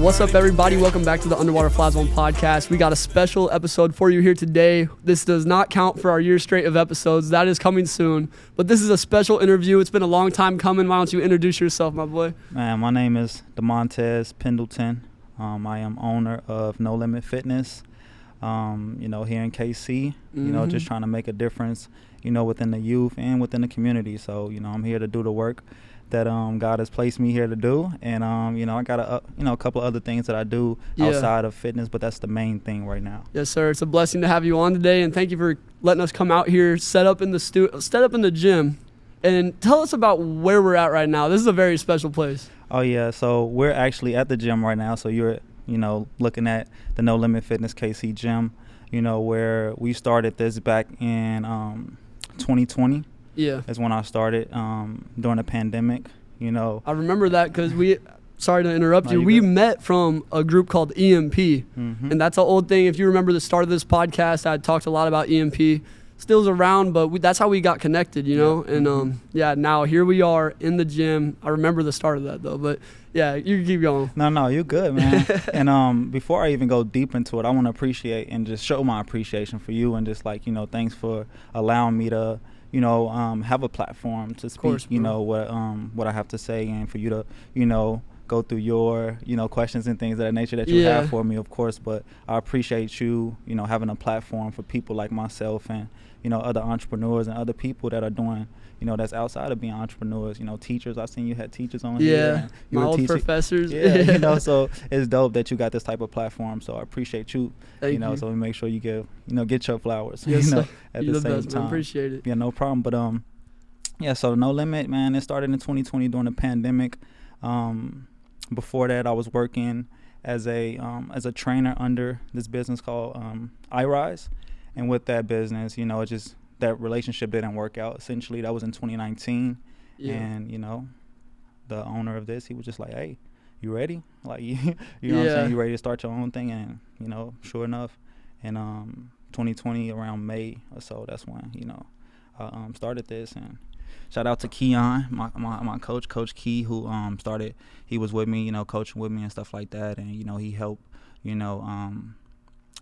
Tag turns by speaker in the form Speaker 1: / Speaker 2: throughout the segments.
Speaker 1: What's up, everybody? Welcome back to the Underwater Fly Zone podcast. We got a special episode for you here today. This does not count for our year straight of episodes. That is coming soon. But this is a special interview. It's been a long time coming. Why don't you introduce yourself, my boy?
Speaker 2: Man, my name is DeMontez Pendleton. I am owner of No Limit Fitness, here in KC, just trying to make a difference, within the youth and within the community. So, I'm here to do the work that God has placed me here to do, and I got a couple of other things that I do outside of fitness, but that's the main thing right now.
Speaker 1: Yes, sir. It's a blessing to have you on today, and thank you for letting us come out here, set up in the gym, and tell us about where we're at right now. This is a very special place.
Speaker 2: Oh yeah, so we're actually at the gym right now. So you're looking at the No Limit Fitness KC gym, where we started this back in 2020.
Speaker 1: Yeah,
Speaker 2: that's when I started during the pandemic.
Speaker 1: I remember that because sorry to interrupt you. We met from a group called EMP, and that's an old thing. If you remember the start of this podcast, I talked a lot about EMP. Still's around, but that's how we got connected, And now here we are in the gym. I remember the start of that though, but yeah, you can keep going.
Speaker 2: No, you're good, man. And before I even go deep into it, I want to appreciate and just show my appreciation for you and just thanks for allowing me to have a platform to speak,
Speaker 1: course,
Speaker 2: what I have to say, and for you to, go through your, questions and things of that nature that you have for me, of course. But I appreciate you, having a platform for people like myself and, other entrepreneurs and other people that are doing, that's outside of being entrepreneurs, teachers. I've seen you had teachers on here.
Speaker 1: Yeah, my old professors.
Speaker 2: Yeah, so it's dope that you got this type of platform. So I appreciate you,
Speaker 1: Thank you.
Speaker 2: So we make sure you get your flowers,
Speaker 1: yes,
Speaker 2: at
Speaker 1: You're
Speaker 2: the same
Speaker 1: best,
Speaker 2: time.
Speaker 1: Man. Appreciate it.
Speaker 2: Yeah, no problem. But so No Limit, man, it started in 2020 during the pandemic. Before that, I was working as a trainer under this business called iRise. And with that business, it just, that relationship didn't work out. Essentially, that was in 2019. Yeah. And, the owner of this, he was just like, hey, you ready? Like, you know what I'm saying? You ready to start your own thing? And, sure enough, in 2020, around May or so, that's when, I started this. And shout out to Keon, my coach, Coach Key, who started. He was with me, coaching with me and stuff like that. And, he helped,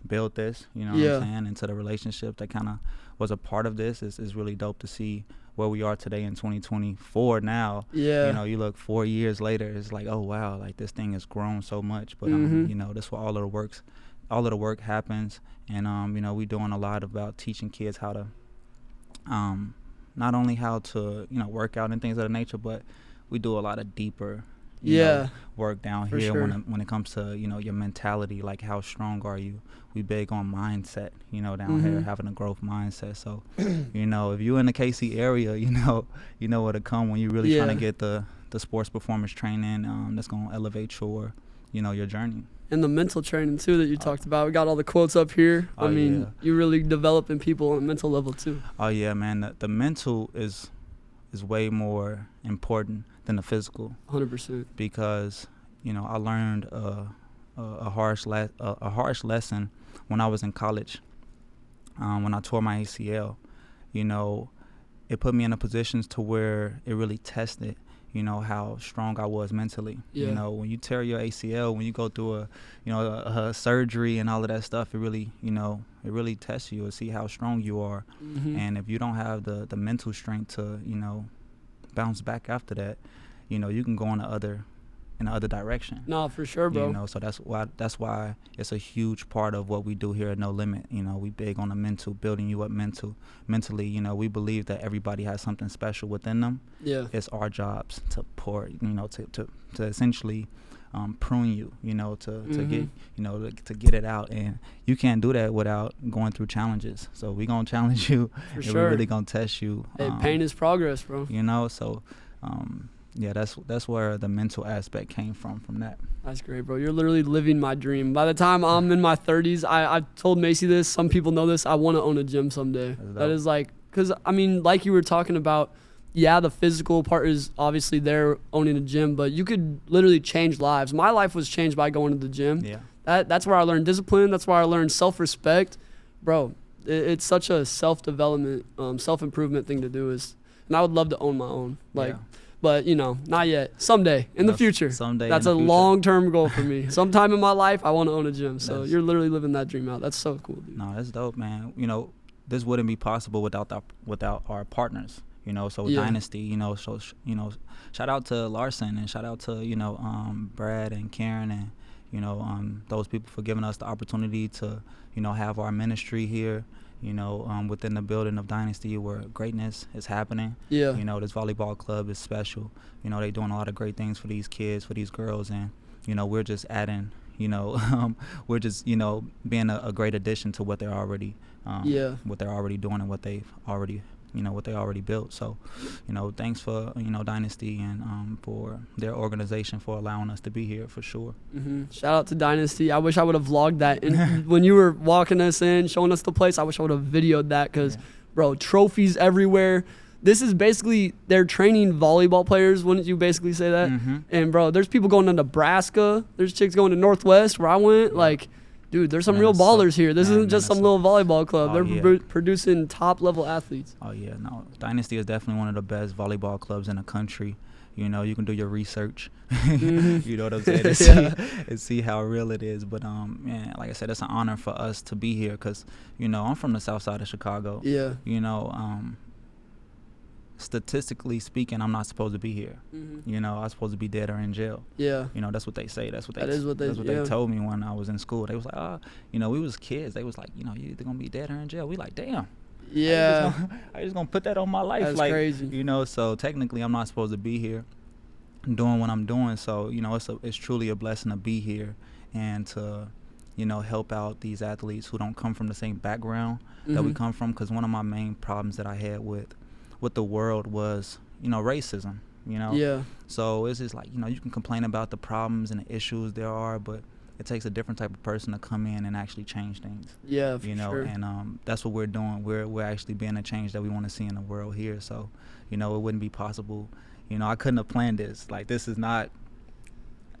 Speaker 2: build this, what I'm saying, into the relationship that kind of was a part of this. Is really dope to see where we are today in 2024 now. Yeah. You look 4 years later, it's like, oh, wow, like this thing has grown so much. But, that's where all of the work happens. And, we doing a lot about teaching kids how to, not only how to, work out and things of that nature, but we do a lot of deeper work down here.
Speaker 1: Sure.
Speaker 2: when it comes to your mentality, like how strong are you. We big on mindset, down here, having a growth mindset. So if you're in the KC area, you know where to come when you're really trying to get the sports performance training that's going to elevate your your journey.
Speaker 1: And the mental training too that you talked about. We got all the quotes up here. You really developing people on a mental level too.
Speaker 2: Oh yeah, man. The mental is way more important than the physical.
Speaker 1: 100%. Because
Speaker 2: I learned a harsh lesson when I was in college. When I tore my ACL, it put me in a position to where it really tested how strong I was mentally.
Speaker 1: Yeah.
Speaker 2: When you tear your ACL, when you go through a surgery and all of that stuff, it really tests you to see how strong you are. And if you don't have the mental strength to bounce back after that, you can go in the other direction.
Speaker 1: No, for sure, bro.
Speaker 2: So that's why it's a huge part of what we do here at No Limit. We big on the mental, building you up mentally. We believe that everybody has something special within them.
Speaker 1: Yeah.
Speaker 2: It's our jobs to pour, to essentially prune you, to get to get it out. And you can't do that without going through challenges. So we're gonna challenge you.
Speaker 1: For
Speaker 2: and
Speaker 1: sure.
Speaker 2: We're really gonna test you.
Speaker 1: Hey, pain is progress, bro.
Speaker 2: So that's where the mental aspect came from that.
Speaker 1: That's great, bro. You're literally living my dream. By the time I'm in my 30s, I told Macy this. Some people know this. I want to own a gym someday. That is because, like you were talking about, the physical part is obviously there, owning a gym, but you could literally change lives. My life was changed by going to the gym. Yeah. That's where I learned discipline. That's where I learned self-respect. Bro, it's such a self-development, self-improvement thing to do. And I would love to own my own. But, not yet. Someday, in the future.
Speaker 2: Someday.
Speaker 1: That's a long-term goal for me. Sometime in my life, I want to own a gym. So you're literally living that dream out. That's so cool, dude.
Speaker 2: No, that's dope, man. This wouldn't be possible without our partners. So Dynasty, shout out to Larson and shout out to, Brad and Karen and, those people for giving us the opportunity to, have our ministry here, within the building of Dynasty where greatness is happening.
Speaker 1: Yeah.
Speaker 2: This volleyball club is special. They're doing a lot of great things for these kids, for these girls, and, we're just adding, we're just, being a great addition to what they're already, what they're already doing and what they've already, what they already built. So, thanks for, Dynasty and for their organization for allowing us to be here for sure.
Speaker 1: Mm-hmm. Shout out to Dynasty. I wish I would have vlogged that. And when you were walking us in, showing us the place, I wish I would have videoed that because, bro, trophies everywhere. This is basically, they're training volleyball players, wouldn't you basically say that?
Speaker 2: Mm-hmm.
Speaker 1: And, bro, there's people going to Nebraska. There's chicks going to Northwest where I went. Like, dude, there's some real ballers here. This isn't just some little volleyball club. They're producing top-level athletes.
Speaker 2: Oh, yeah. No, Dynasty is definitely one of the best volleyball clubs in the country. You can do your research.
Speaker 1: Mm-hmm.
Speaker 2: You know what I'm saying? And see how real it is. But, man, like I said, it's an honor for us to be here because, I'm from the Southside of Chicago.
Speaker 1: Yeah.
Speaker 2: Statistically speaking, I'm not supposed to be here.
Speaker 1: Mm-hmm. Yeah.
Speaker 2: That's what they say. That's what
Speaker 1: they
Speaker 2: told me when I was in school. They was like, we was kids. They was like, you're either gonna be dead or in jail. We like, damn.
Speaker 1: Yeah.
Speaker 2: I just gonna put that on my life.
Speaker 1: That's
Speaker 2: like,
Speaker 1: crazy.
Speaker 2: So technically I'm not supposed to be here doing what I'm doing. So, it's truly a blessing to be here and to, help out these athletes who don't come from the same background that we come from. Because one of my main problems that I had with the world was, racism,
Speaker 1: Yeah.
Speaker 2: So it's just like, you can complain about the problems and the issues there are, but it takes a different type of person to come in and actually change things.
Speaker 1: Yeah, for sure.
Speaker 2: And that's what we're doing. We're actually being a change that we want to see in the world here. So, it wouldn't be possible. I couldn't have planned this. Like, this is not,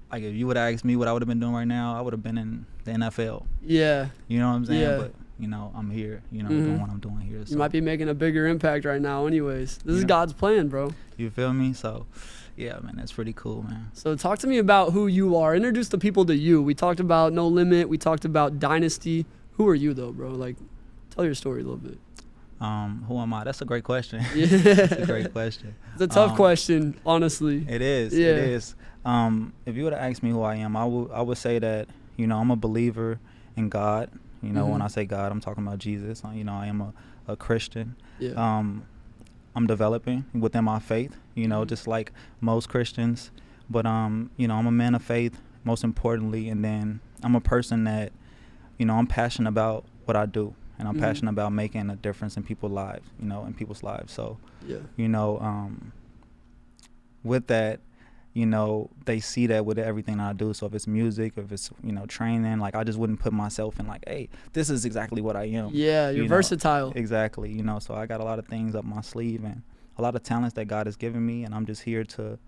Speaker 2: like, if you would have asked me what I would have been doing right now, I would have been in the NFL.
Speaker 1: Yeah.
Speaker 2: You know what I'm saying?
Speaker 1: Yeah.
Speaker 2: But, I'm here, doing what I'm doing here. So.
Speaker 1: You might be making a bigger impact right now anyways. This is God's plan, bro.
Speaker 2: You feel me? So, yeah, man, that's pretty cool, man.
Speaker 1: So talk to me about who you are. Introduce the people to you. We talked about No Limit. We talked about Dynasty. Who are you, though, bro? Like, tell your story a little bit.
Speaker 2: Who am I? That's a great question.
Speaker 1: Yeah.
Speaker 2: That's a great question.
Speaker 1: It's a tough question, honestly.
Speaker 2: It is.
Speaker 1: Yeah.
Speaker 2: It is. If you would have asked me who I am, I would say that, I'm a believer in God. When I say God, I'm talking about Jesus. I am a Christian.
Speaker 1: Yeah.
Speaker 2: I'm developing within my faith, just like most Christians. But, I'm a man of faith, most importantly. And then I'm a person that, I'm passionate about what I do. And I'm passionate about making a difference in people's lives, So, with that, they see that with everything I do. So if it's music, if it's, training, like, I just wouldn't put myself in like, hey, this is exactly what I am.
Speaker 1: Yeah, you're versatile.
Speaker 2: Exactly. So I got a lot of things up my sleeve and a lot of talents that God has given me. And I'm just here to,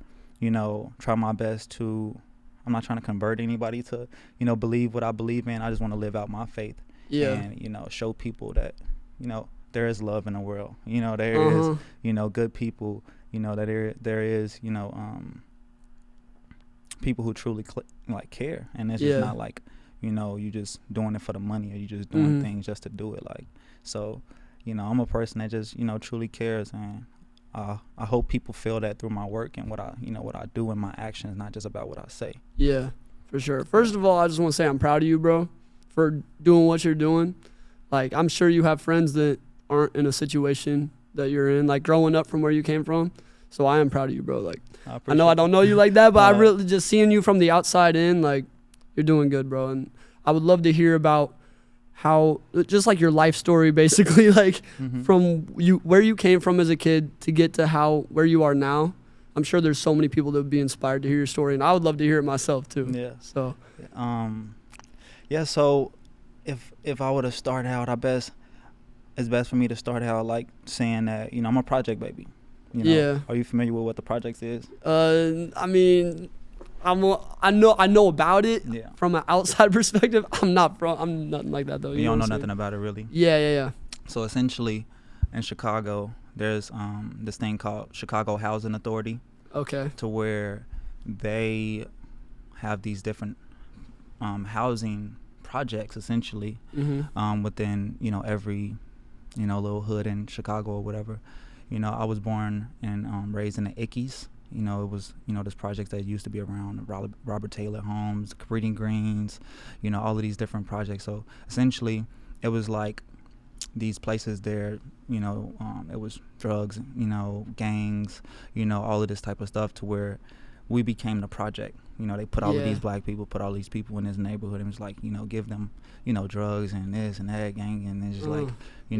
Speaker 2: try my best to, I'm not trying to convert anybody to, believe what I believe in. I just want to live out my faith.
Speaker 1: Yeah.
Speaker 2: And, show people that, there is love in the world. There is, good people, that there is, people who truly care, and it's just not like you just doing it for the money or you just doing things just to do it. Like, so I'm a person that just truly cares, and I hope people feel that through my work and what I do and my actions, not just about what I say.
Speaker 1: Yeah, for sure. First of all, I just want to say I'm proud of you, bro, for doing what you're doing. Like, I'm sure you have friends that aren't in a situation that you're in, like growing up from where you came from. So I am proud of you, bro. Like, I know I don't know you like that, but I really just seeing you from the outside in, like, you're doing good, bro. And I would love to hear about how, just like your life story, basically, like from where you came from as a kid to get to where you are now. I'm sure there's so many people that would be inspired to hear your story, and I would love to hear it myself too. Yeah. So.
Speaker 2: So if I were to start out, it's best for me to start out like saying that I'm a project baby.
Speaker 1: Yeah.
Speaker 2: Are you familiar with what the projects is?
Speaker 1: I mean, I know about it from an outside perspective. I'm nothing like that though.
Speaker 2: You don't know nothing about it really?
Speaker 1: Yeah.
Speaker 2: So essentially, in Chicago, there's this thing called Chicago Housing Authority.
Speaker 1: Okay.
Speaker 2: to where they have these different housing projects essentially within, every, little hood in Chicago or whatever. I was born and raised in the Ickies. It was, this project that used to be around Robert Taylor Homes, Breeding Greens, all of these different projects. So essentially it was like these places there, it was drugs, gangs, all of this type of stuff, to where we became the project. They put all of these black people, put all these people in this neighborhood, and it's like, give them, drugs and this and that, gang, and it's just like,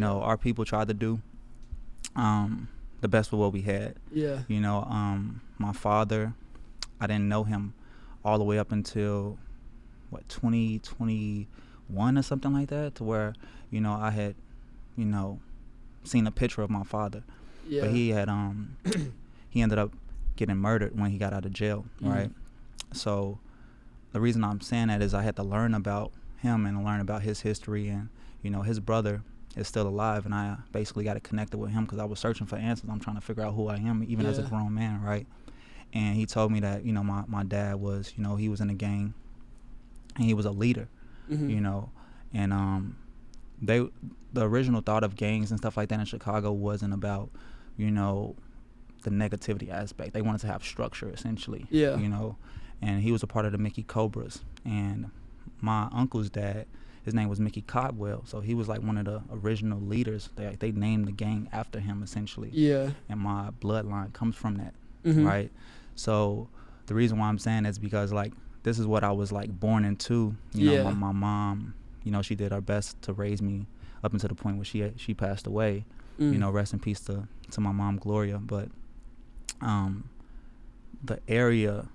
Speaker 2: our people tried to do the best with what we had.
Speaker 1: Yeah.
Speaker 2: My father, I didn't know him all the way up until 2021 or something like that, to where, I had, seen a picture of my father.
Speaker 1: Yeah.
Speaker 2: But he had he ended up getting murdered when he got out of jail, right? So the reason I'm saying that is I had to learn about him and learn about his history, and his brother is still alive, and I basically got connected with him because I was searching for answers. I'm trying to figure out who I am, even as a grown man, right? And he told me that my dad was, he was in a gang and he was a leader, and the original thought of gangs and stuff like that in Chicago wasn't about the negativity aspect. They wanted to have structure, essentially. And he was a part of the Mickey Cobras, and my uncle's dad, his name was Mickey Codwell, so he was like one of the original leaders. They named the gang after him, essentially. And my bloodline comes from that, right? So the reason why I'm saying is because like this is what I was like born into. My mom, she did her best to raise me up until the point where she passed away. Rest in peace to my mom, Gloria. But the area,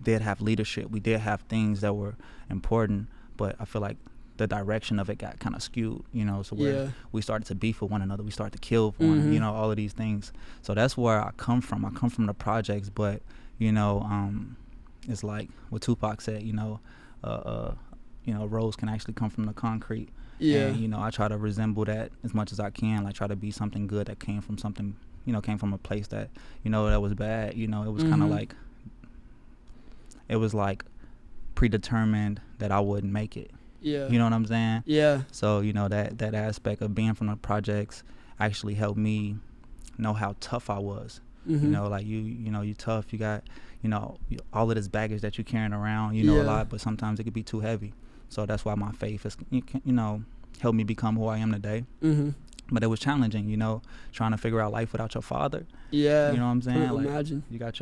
Speaker 2: did have leadership. We did have things that were important, but I feel like the direction of it got kind of skewed, so where we started to beef with one another, we started to kill for one, all of these things. So that's where I come from. I come from the projects, but it's like what Tupac said, rose can actually come from the concrete. And I try to resemble that as much as I can, like try to be something good that came from something, came from a place that that was bad. It was kind of like, it was like predetermined that I wouldn't make it. You know what I'm saying? So that aspect of being from the projects actually helped me know how tough I was. Like you tough, you got all of this baggage that you're carrying around, a lot, but sometimes it could be too heavy. So that's why my faith is helped me become who I am today. But it was challenging, trying to figure out life without your father. You know what I'm saying?
Speaker 1: Like, imagine.
Speaker 2: You got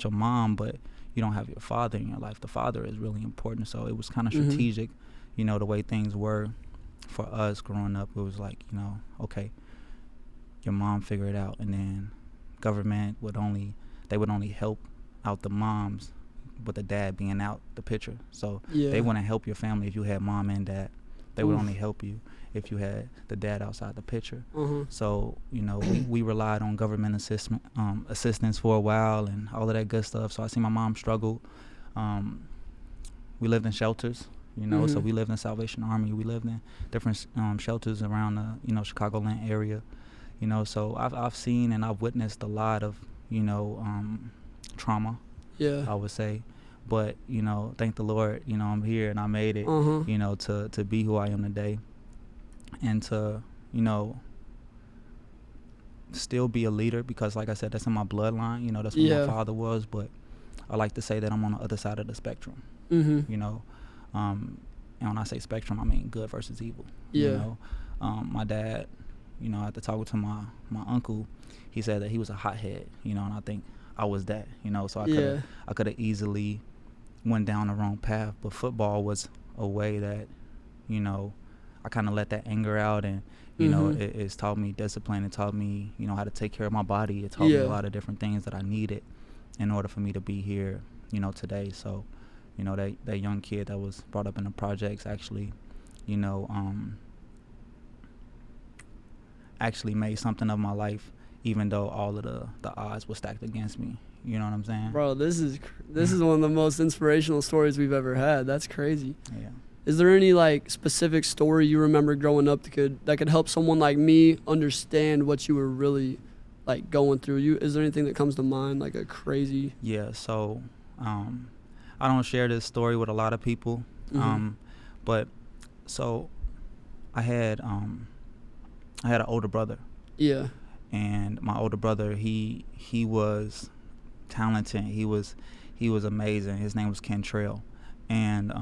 Speaker 2: your mom, but you don't have your father in your life. The father is really important. So it was kind of strategic, the way things were for us growing up. It was like, okay, your mom figure it out, and then government would only help out the moms, with the dad being out the picture. So they wouldn't help your family if you had mom and dad. They would only help you if you had the dad outside the picture. So we relied on government assistance for a while and all of that good stuff. So I see my mom struggle. We lived in shelters, so we lived in Salvation Army. We lived in different shelters around the Chicagoland area. So I've seen and I've witnessed a lot of trauma. I would say. But thank the Lord, I'm here and I made it, to be who I am today, and to still be a leader, because like I said, that's in my bloodline. That's what my father was. But I like to say that I'm on the other side of the spectrum. And when I say spectrum, I mean good versus evil. My dad, after talking to my uncle, he said that he was a hothead, and I think I was that, so I could have easily went down the wrong path. But football was a way that, I kind of let that anger out, and it's taught me discipline. It taught me, how to take care of my body. It taught me a lot of different things that I needed in order for me to be here, today. So, that young kid that was brought up in the projects actually, actually made something of my life, even though all of the odds were stacked against me. You know what I'm saying?
Speaker 1: Bro, this is one of the most inspirational stories we've ever had. That's crazy.
Speaker 2: Yeah.
Speaker 1: Is there any like specific story you remember growing up that could help someone like me understand what you were really like going through you? Is there anything that comes to mind, like a crazy?
Speaker 2: Yeah. So, I don't share this story with a lot of people, but so I had an older brother.
Speaker 1: Yeah.
Speaker 2: And my older brother, he was talented. He was amazing. His name was Kentrell, and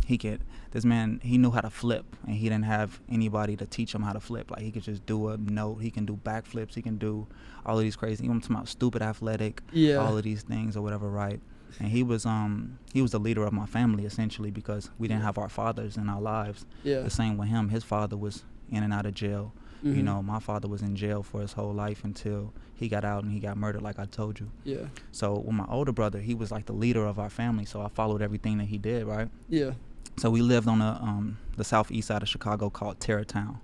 Speaker 2: he knew how to flip, and he didn't have anybody to teach him how to flip. Like, he could just do a note. He can do backflips. He can do all of these crazy. I'm talking about stupid athletic.
Speaker 1: Yeah.
Speaker 2: All of these things or whatever, right? And he was the leader of my family, essentially, because we didn't have our fathers in our lives.
Speaker 1: Yeah.
Speaker 2: The same with him. His father was in and out of jail. You know, my father was in jail for his whole life until he got out and he got murdered, like I told you.
Speaker 1: Yeah.
Speaker 2: So with my older brother, he was like the leader of our family, so I followed everything that he did, right?
Speaker 1: Yeah.
Speaker 2: So we lived on the southeast side of Chicago called Terrortown.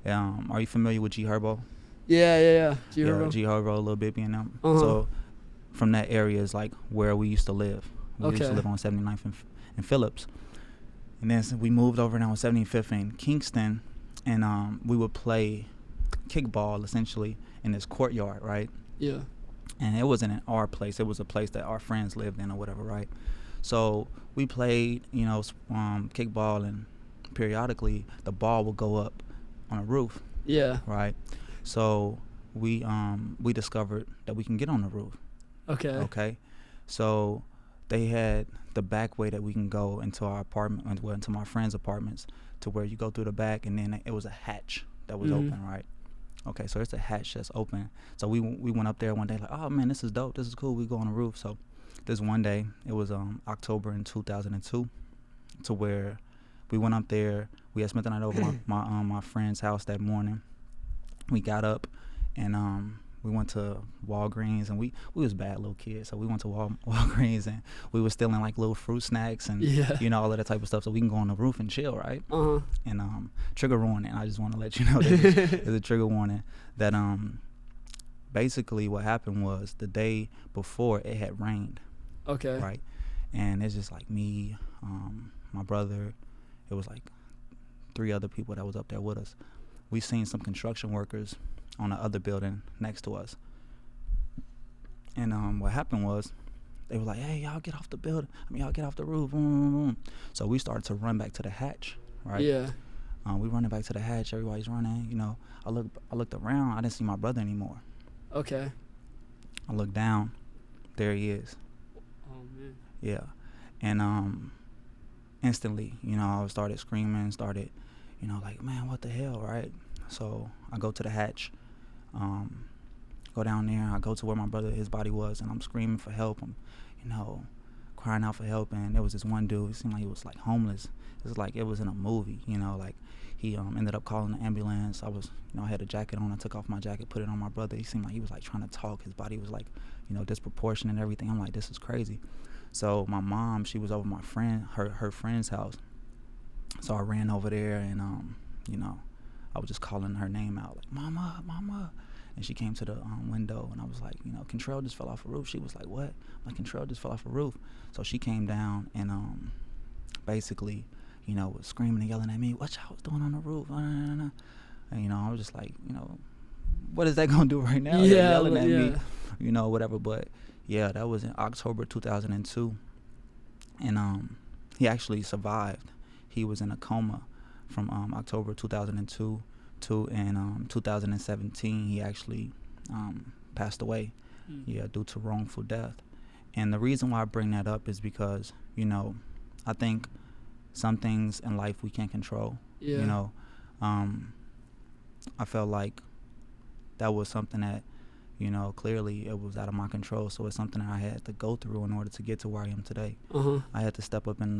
Speaker 2: Are you familiar with G Herbo?
Speaker 1: Yeah. G Herbo.
Speaker 2: G Herbo, a little bit being them. So from that area is like where we used to live. We used to live on 79th and Phillips. And then we moved over now on 75th and Kingston. And we would play kickball, essentially, in this courtyard, right?
Speaker 1: Yeah.
Speaker 2: And it wasn't in our place. It was a place that our friends lived in or whatever, right? So we played, kickball, and periodically the ball would go up on a roof.
Speaker 1: Yeah.
Speaker 2: Right? So we discovered that we can get on the roof. Okay? So they had the back way that we can go into our apartment, well, into my friends' apartments, to where you go through the back, and then it was a hatch that was open, right? Okay, so it's a hatch that's open. So we went up there one day, like, oh man, this is dope, this is cool. We go on the roof. So this one day, it was October in 2002, to where we went up there. We had spent the night over my friend's house that morning. We got up and we went to Walgreens, and we was bad little kids, so we went to Walgreens, and we was stealing like little fruit snacks and all of that type of stuff, so we can go on the roof and chill, right? And trigger warning, I just want to let you know that there's a trigger warning that basically what happened was the day before it had rained.
Speaker 1: Okay.
Speaker 2: Right, and it's just like me, my brother, it was like 3 other people that was up there with us. We seen some construction workers on the other building next to us. And what happened was, they were like, hey, y'all get off the building. Y'all get off the roof. So we started to run back to the hatch, right?
Speaker 1: Yeah.
Speaker 2: We running back to the hatch. Everybody's running. I looked around. I didn't see my brother anymore.
Speaker 1: Okay.
Speaker 2: I looked down. There he is.
Speaker 1: Oh, man.
Speaker 2: Yeah. And instantly, I started screaming, like, man, what the hell, right? So I go to the hatch, go down there. I go to where my brother, his body was, and I'm screaming for help. I'm, crying out for help. And there was this one dude. It seemed like he was like homeless. It was like it was in a movie. Like he ended up calling the ambulance. I was, I had a jacket on. I took off my jacket, put it on my brother. He seemed like he was like trying to talk. His body was like, disproportionate and everything. I'm like, this is crazy. So my mom, she was over my friend, her friend's house. So I ran over there, and I was just calling her name out, like, mama, mama. And she came to the window, and I was like, Kentrell just fell off a roof. She was like, what? I'm like, Kentrell just fell off a roof. So she came down and basically, was screaming and yelling at me, what y'all was doing on the roof? And, I was just like, what is that going to do right now? They're yelling at me, whatever. But, yeah, that was in October 2002. And he actually survived. He was in a coma from October 2002 to in 2017 he actually passed away due to wrongful death. And the reason why I bring that up is because I think some things in life we can't control. I felt like that was something that clearly it was out of my control, so it's something that I had to go through in order to get to where I am today. I had to step up in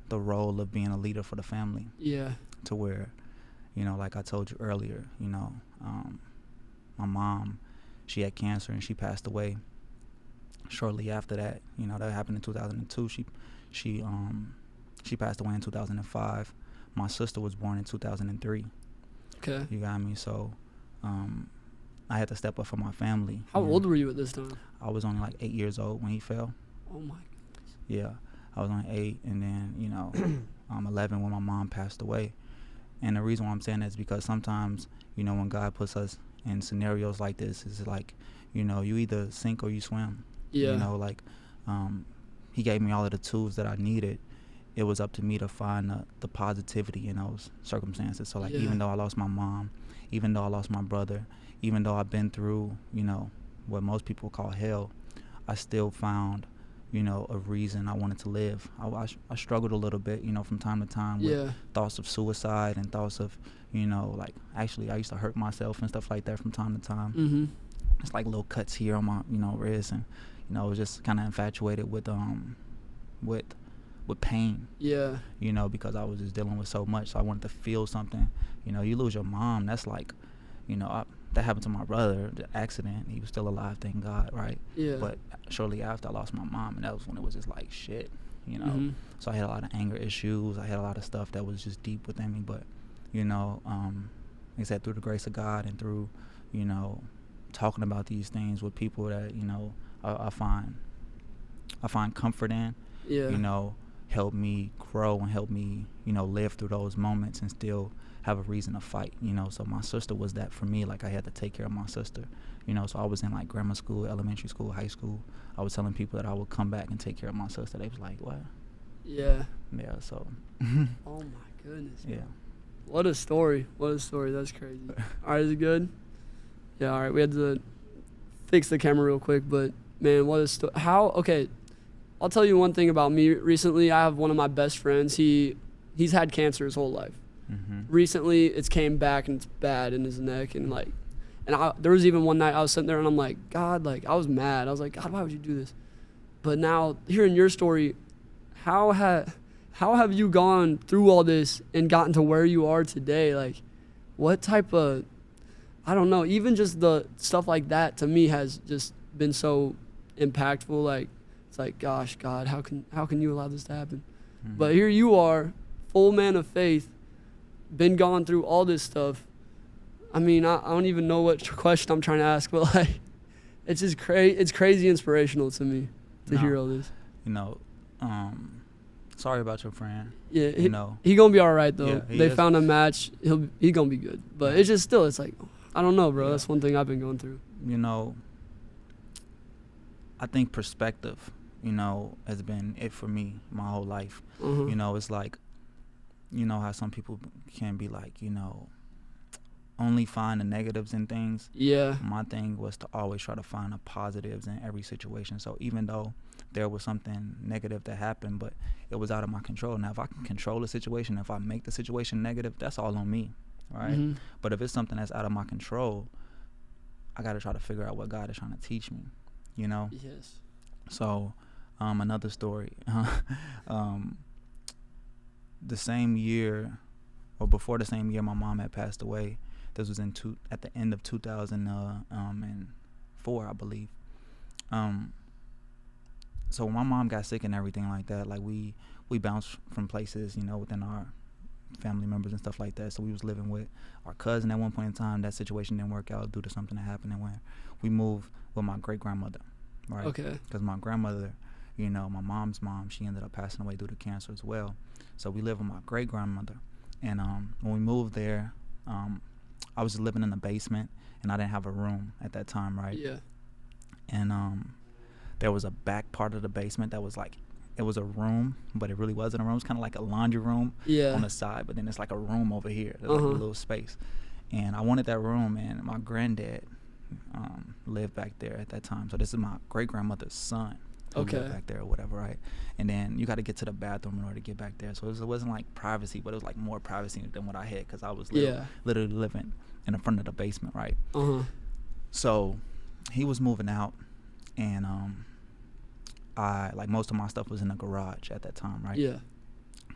Speaker 2: the role of being a leader for the family. To where, like I told you earlier, my mom, she had cancer and she passed away shortly after that. That happened in 2002. She passed away in 2005. My sister was born in 2003.
Speaker 1: Okay.
Speaker 2: You got me? So I had to step up for my family.
Speaker 1: How old were you at this time?
Speaker 2: I was only like 8 years old when he fell.
Speaker 1: Oh my goodness.
Speaker 2: Yeah. I was only 8, and then, 11 when my mom passed away. And the reason why I'm saying that is because sometimes, when God puts us in scenarios like this is like, you know, you either sink or you swim.
Speaker 1: Yeah.
Speaker 2: You know, like, he gave me all of the tools that I needed. It was up to me to find the positivity in those circumstances. So, like, even though I lost my mom, even though I lost my brother, even though I've been through, you know, what most people call hell, I still found, you know, a reason I wanted to live. I struggled a little bit, you know, from time to time with thoughts of suicide and thoughts of, you know, like, actually I used to hurt myself and stuff like that from time to time.
Speaker 1: Mm-hmm.
Speaker 2: It's like little cuts here on my, you know, wrist, and, you know, I was just kind of infatuated with pain. Yeah. You know, because I was just dealing with so much, so I wanted to feel something. You know, you lose your mom, that's like, you know, that happened to my brother, the accident. He was still alive, thank God, right? Yeah. But shortly after, I lost my mom, and that was when it was just like shit, you know? Mm-hmm. So I had a lot of anger issues. I had a lot of stuff that was just deep within me. But, you know, like I said, through the grace of God and through, you know, talking about these things with people that, you know, I find comfort in, you know, help me grow and help me, you know, live through those moments and still have a reason to fight, you know. So my sister was that for me. Like, I had to take care of my sister, you know. So I was in like grammar school, elementary school, high school. I was telling people that I would come back and take care of my sister. They was like, what? Yeah. Yeah, so.
Speaker 1: Oh my goodness. Yeah. What a story. What a story. That's crazy. All right, is it good? Yeah, all right. We had to fix the camera real quick, but man, what a story. Okay, I'll tell you one thing about me recently. I have one of my best friends. He's had cancer his whole life. Mm-hmm. Recently, it's came back and it's bad in his neck, and like, there was even one night I was sitting there and I'm like, God, like, I was mad. I was like, God, why would you do this? But now, hearing your story, how have you gone through all this and gotten to where you are today? Like, what type of, I don't know, even just the stuff like that to me has just been so impactful. Like, it's like, gosh, God, how can you allow this to happen? Mm-hmm. But here you are, full man of faith, been gone through all this stuff. I mean, I don't even know what question I'm trying to ask, but like, it's just it's crazy inspirational to me to hear all this.
Speaker 2: You know, sorry about your friend.
Speaker 1: Yeah, he gonna be all right though. Yeah, they found a match. He gonna be good. But it's just still, it's like, I don't know, bro. Yeah. That's one thing I've been going through.
Speaker 2: You know, I think perspective, you know, has been it for me my whole life. Mm-hmm. You know, it's like, you know how some people can be like, you know, only find the negatives in things. Yeah. My thing was to always try to find the positives in every situation. So even though there was something negative that happened, but it was out of my control. Now, if I can control the situation, if I make the situation negative, that's all on me, right? Mm-hmm. But if it's something that's out of my control, I got to try to figure out what God is trying to teach me, you know? Yes. So another story. The same year, or before the same year, my mom had passed away. This was at the end of 2004, I believe. So when my mom got sick and everything like that, like we bounced from places, you know, within our family members and stuff like that. So we was living with our cousin at one point in time. That situation didn't work out due to something that happened, and when we moved with my great-grandmother, right? Okay. Because my grandmother, you know, my mom's mom, she ended up passing away due to cancer as well. So we lived with my great-grandmother. And when we moved there, I was living in the basement, and I didn't have a room at that time, right? Yeah. And there was a back part of the basement that was like, it was a room, but it really wasn't a room. It was kind of like a laundry room on the side, but then it's like a room over here. There's like a little space. And I wanted that room, and my granddad lived back there at that time. So this is my great-grandmother's son. Okay. Back there or whatever, right? And then you got to get to the bathroom in order to get back there. So it wasn't like privacy, but it was like more privacy than what I had, because I was literally living in the front of the basement, right? So he was moving out, and I, like, most of my stuff was in the garage at that time, right? Yeah.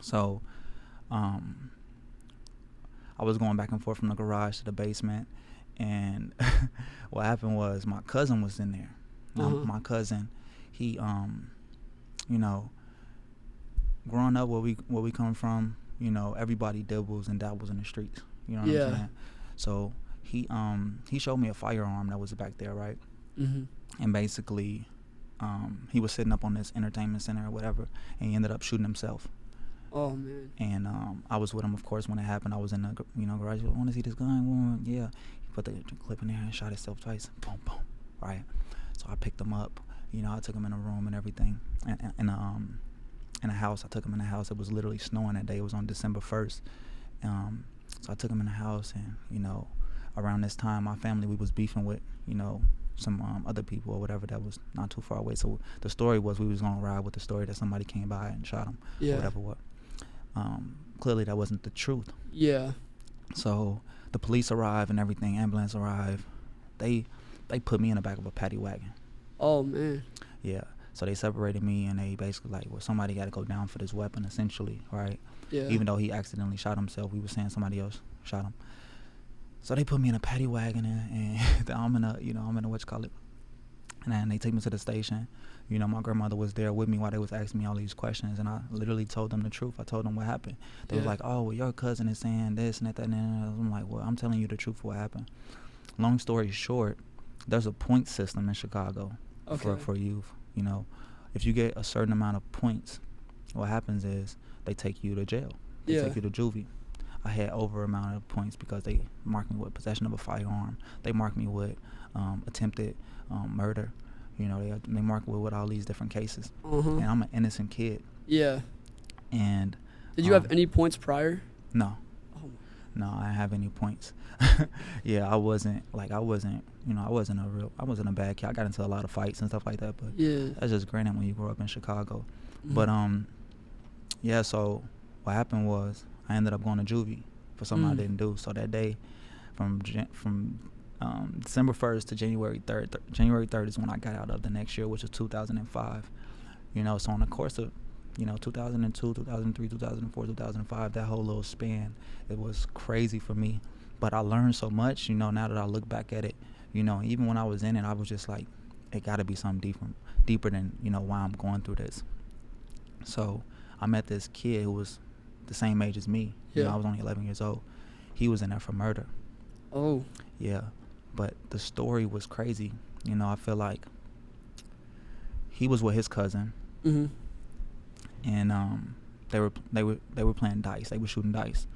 Speaker 2: So I was going back and forth from the garage to the basement, and what happened was my cousin was in there. My cousin, he, you know, growing up where we come from, you know, everybody dibbles and dabbles in the streets. You know what I'm saying? So he showed me a firearm that was back there, right? Mm-hmm. And basically, he was sitting up on this entertainment center or whatever, and he ended up shooting himself.
Speaker 1: Oh man.
Speaker 2: And I was with him, of course, when it happened. I was in the garage. I want to see this gun. Yeah. He put the clip in there and shot himself twice. Boom, boom. Right. So I picked him up. I took him in a room and everything. And in a house. I took him in a house. It was literally snowing that day. It was on December 1st. So I took him in the house, and around this time, my family, we was beefing with some other people or whatever that was not too far away. So the story was we was gonna ride with the story that somebody came by and shot him, or whatever. What? Clearly that wasn't the truth.
Speaker 1: Yeah.
Speaker 2: So the police arrive and everything. Ambulance arrive. They put me in the back of a paddy wagon.
Speaker 1: Oh man.
Speaker 2: Yeah. So they separated me, and they basically like, well, somebody got to go down for this weapon, essentially, right?
Speaker 1: Yeah.
Speaker 2: Even though he accidentally shot himself, we were saying somebody else shot him. So they put me in a paddy wagon, and I'm in a what you call it, and then they take me to the station. My grandmother was there with me while they was asking me all these questions, and I literally told them the truth. I told them what happened. They was like, oh, well, your cousin is saying this and that, and I'm like, well, I'm telling you the truth of what happened. Long story short, there's a point system in Chicago for youth. If you get a certain amount of points, what happens is they take you to jail. They take you to juvie. I had over amount of points because they marked me with possession of a firearm. They marked me with attempted murder. They marked me with all these different cases. And I'm an innocent kid.
Speaker 1: Yeah.
Speaker 2: And
Speaker 1: did you have any points prior?
Speaker 2: No. No, I didn't have any points. I wasn't a bad kid. I got into a lot of fights and stuff like that, but that's just granted when you grow up in Chicago. But so what happened was I ended up going to juvie for something I didn't do. So that day, from December 1st to January 3rd, January 3rd is when I got out of the next year, which was 2005. So on the course of 2002, 2003, 2004, 2005, that whole little span, it was crazy for me. But I learned so much, now that I look back at it, even when I was in it, I was just like, it got to be something deeper than, why I'm going through this. So I met this kid who was the same age as me. I was only 11 years old. He was in there for murder.
Speaker 1: Oh.
Speaker 2: Yeah. But the story was crazy. I feel like he was with his cousin. And they were playing dice. They were shooting dice.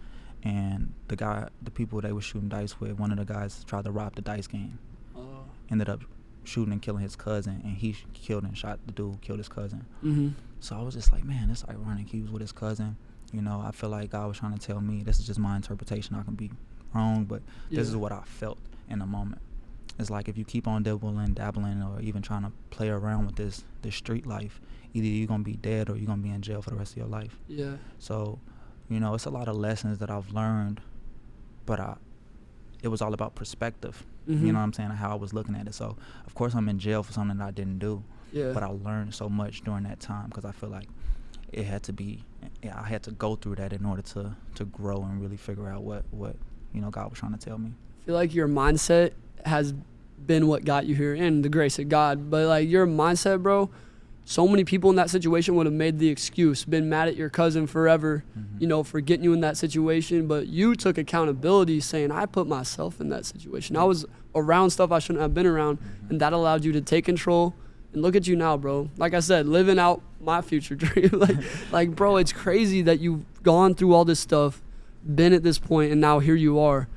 Speaker 2: And the people they were shooting dice with, one of the guys tried to rob the dice game. Ended up shooting and killing his cousin, and he killed and shot the dude, killed his cousin. So I was just like, man, that's ironic. He was with his cousin. I feel like God was trying to tell me, this is just my interpretation. I can be wrong, but this is what I felt in the moment. It's like if you keep on dabbling, or even trying to play around with this street life, either you're going to be dead or you're going to be in jail for the rest of your life.
Speaker 1: Yeah.
Speaker 2: So, it's a lot of lessons that I've learned, but it was all about perspective. You know what I'm saying? How I was looking at it. So, of course, I'm in jail for something that I didn't do.
Speaker 1: Yeah.
Speaker 2: But I learned so much during that time because I feel like I had to go through that in order to grow and really figure out what God was trying to tell me.
Speaker 1: I feel like your mindset has been what got you here, and the grace of God. But like your mindset, bro, so many people in that situation would have made the excuse, been mad at your cousin forever, for getting you in that situation. But you took accountability, saying, I put myself in that situation. I was around stuff I shouldn't have been around, and that allowed you to take control. And look at you now, bro. Like I said, living out my future dream. like, bro, it's crazy that you've gone through all this stuff, been at this point, and now here you are.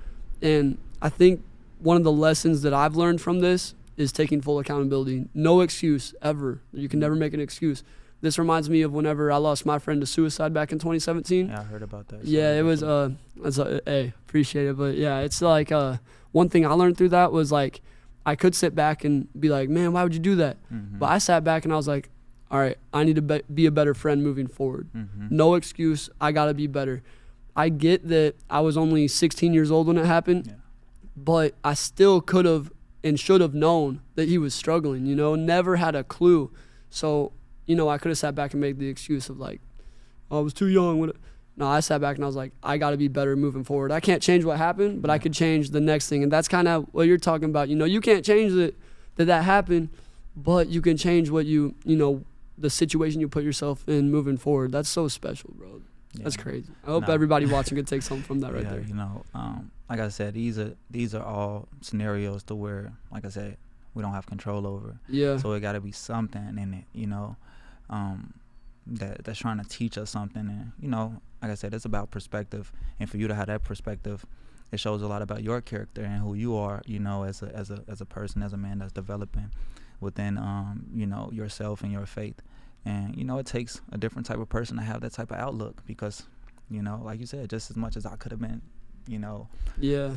Speaker 1: And I think one of the lessons that I've learned from this is taking full accountability. No excuse, ever. You can never make an excuse. This reminds me of whenever I lost my friend to suicide back in 2017.
Speaker 2: Yeah, I heard about that.
Speaker 1: Yeah, it was, appreciate it. But yeah, it's like, one thing I learned through that was like, I could sit back and be like, man, why would you do that? But I sat back and I was like, all right, I need to be a better friend moving forward. No excuse. I got to be better. I get that I was only 16 years old when it happened, but I still could have and should have known that he was struggling, never had a clue. So, I could have sat back and made the excuse of like, oh, I was too young. No, I sat back and I was like, I got to be better moving forward. I can't change what happened, but I could change the next thing. And that's kind of what you're talking about. You can't change that happened, but you can change what the situation you put yourself in moving forward. That's so special, bro. Yeah. That's crazy. I hope everybody watching could take something from that right there.
Speaker 2: Like I said, these are all scenarios to where, like I said, we don't have control over.
Speaker 1: Yeah.
Speaker 2: So it got to be something in it, that's trying to teach us something. And you know, like I said, it's about perspective, and for you to have that perspective, it shows a lot about your character and who you are, you know, as a person, as a man that's developing within you know, yourself and your faith. And you know, it takes a different type of person to have that type of outlook, because you know, like you said, just as much as I could have been, you know,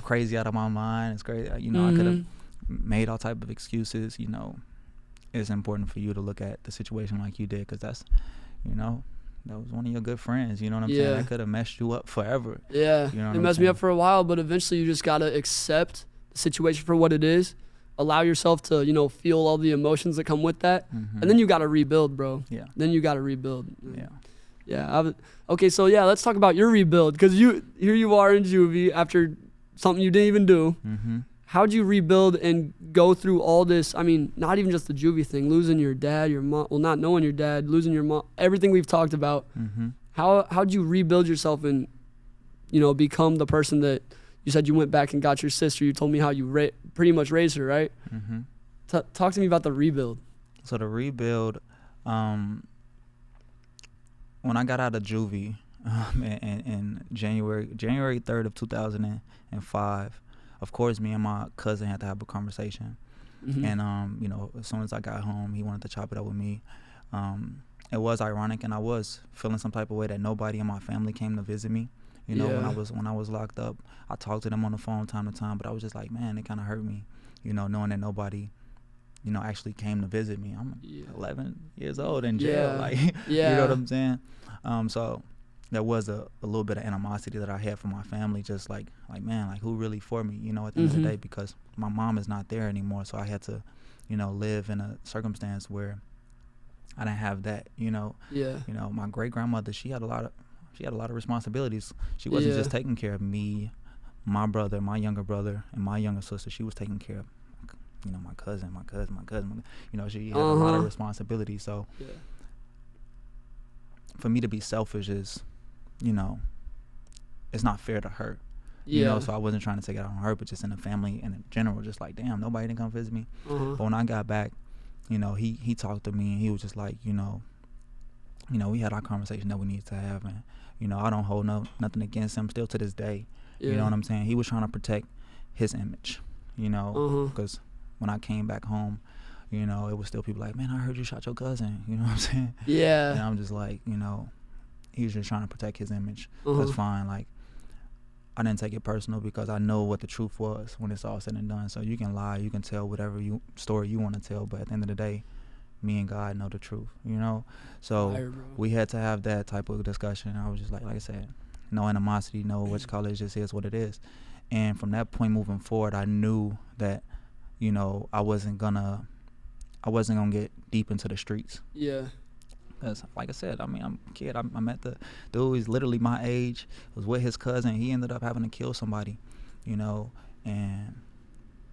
Speaker 2: crazy out of my mind, it's crazy, you know, I could have made all type of excuses, you know, it's important for you to look at the situation like you did, because that's, you know, that was one of your good friends, you know what I'm saying? That could have messed you up forever.
Speaker 1: Yeah,
Speaker 2: you know
Speaker 1: it messed me up for a while, but eventually you just got to accept the situation for what it is, allow yourself to, you know, feel all the emotions that come with that, and then you got to rebuild, bro.
Speaker 2: Yeah.
Speaker 1: Then you got to rebuild.
Speaker 2: Yeah.
Speaker 1: Yeah. Okay, so yeah, let's talk about your rebuild, because here you are in juvie after something you didn't even do. How'd you rebuild and go through all this? I mean, not even just the juvie thing, losing your dad, your mom, well, not knowing your dad, losing your mom, everything we've talked about. How'd you rebuild yourself and, you know, become the person that you said you went back and got your sister? You told me how you pretty much raised her, right? Talk to me about the rebuild. So
Speaker 2: the rebuild, when I got out of juvie in January 3rd of 2005, of course, me and my cousin had to have a conversation. And, you know, as soon as I got home, he wanted to chop it up with me. It was ironic, and I was feeling some type of way that nobody in my family came to visit me. You know, when I was locked up, I talked to them on the phone time to time, but I was just like, man, it kind of hurt me, you know, knowing that nobody, you know, actually came to visit me. I'm 11 years old in jail, like, you know what I'm saying? So there was a little bit of animosity that I had for my family, just like man, like who really for me, you know, at the end of the day, because my mom is not there anymore. So I had to, you know, live in a circumstance where I didn't have that, you know. You know, my great grandmother, she had a lot of responsibilities. She wasn't just taking care of me, my brother, my younger brother, and my younger sister. She was taking care of, you know, my cousin. You know, she had a lot of responsibilities. So for me to be selfish is, you know, it's not fair to her. You know, so I wasn't trying to take it out on her, but just in the family and in general, just like, damn, nobody didn't come visit me. But when I got back, you know, he talked to me, and he was just like, you know, we had our conversation that we needed to have, and you know, I don't hold nothing against him still to this day. You know what I'm saying? He was trying to protect his image, you know, because when I came back home, you know, it was still people like, man, I heard you shot your cousin. You know what I'm saying? And I'm just like, you know, he was just trying to protect his image. That's fine. Like, I didn't take it personal, because I know what the truth was when it's all said and done. So you can lie, you can tell whatever story you want to tell, but at the end of the day, me and God know the truth, you know? So we had to have that type of discussion. I was just like I said, no animosity, no which college, just is what it is. And from that point moving forward, I knew that, you know, I wasn't gonna get deep into the streets. Because, like I said, I mean, I'm a kid. I met the dude who's literally my age, was with his cousin. He ended up having to kill somebody, you know, and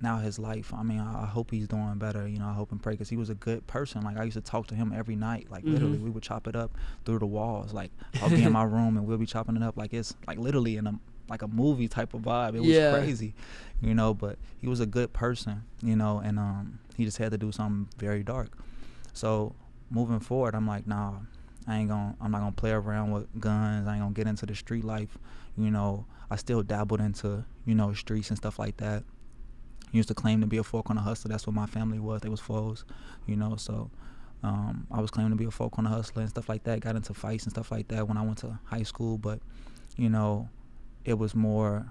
Speaker 2: now his life, I mean, I hope he's doing better, you know, I hope and pray, because he was a good person. Like, I used to talk to him every night, like, literally, we would chop it up through the walls. Like, I'll be in my room, and we'll be chopping it up like it's, like, literally in a movie type of vibe. It was crazy, you know, but he was a good person, you know, and he just had to do something very dark. So moving forward, I'm like, nah, I'm not gonna play around with guns. I ain't gonna get into the street life. You know, I still dabbled into, you know, streets and stuff like that. Used to claim to be a four-corner hustler. That's what my family was. They was foes, you know. So I was claiming to be a four-corner hustler and stuff like that. Got into fights and stuff like that when I went to high school. But, you know, it was more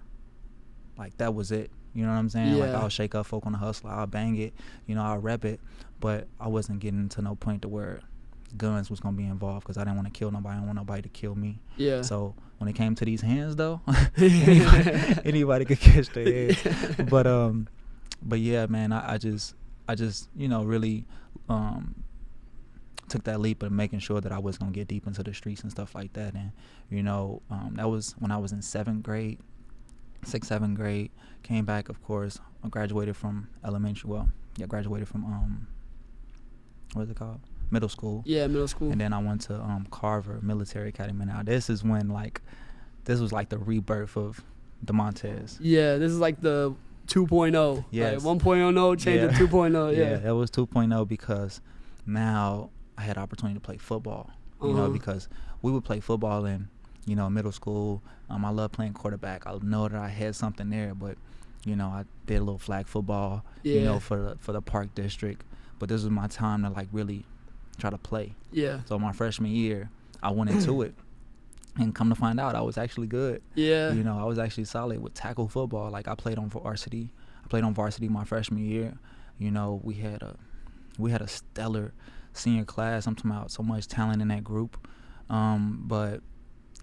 Speaker 2: like that was it. You know what I'm saying? Like, I'll shake up folk on the hustler. I'll bang it. You know, I'll rep it. But I wasn't getting to no point to where guns was going to be involved, because I didn't want to kill nobody. I didn't want nobody to kill me. So when it came to these hands, though, anybody could catch their head. But yeah, man, I just you know, really took that leap of making sure that I was going to get deep into the streets and stuff like that. And, you know, that was when I was in 6th, 7th grade. Came back, of course. I graduated from graduated from, what is it called? Middle school.
Speaker 1: Middle school.
Speaker 2: And then I went to Carver Military Academy. Now, this is when, like, this was like the rebirth of DeMontez. This is like the 2.0.
Speaker 1: Yes. Like 1.0 changed to 2.0.
Speaker 2: Yeah, it was 2.0, because now I had opportunity to play football. you know, because we would play football in, you know, middle school. I love playing quarterback. I know that I had something there, but, you know, I did a little flag football, you know, for the Park District. But this was my time to, like, really try to play. Yeah. So my freshman year, I went into it. And come to find out, I was actually good. Yeah. You know, I was actually solid with tackle football. Like, I played on varsity. My freshman year. You know, we had a stellar senior class. I'm talking about so much talent in that group. But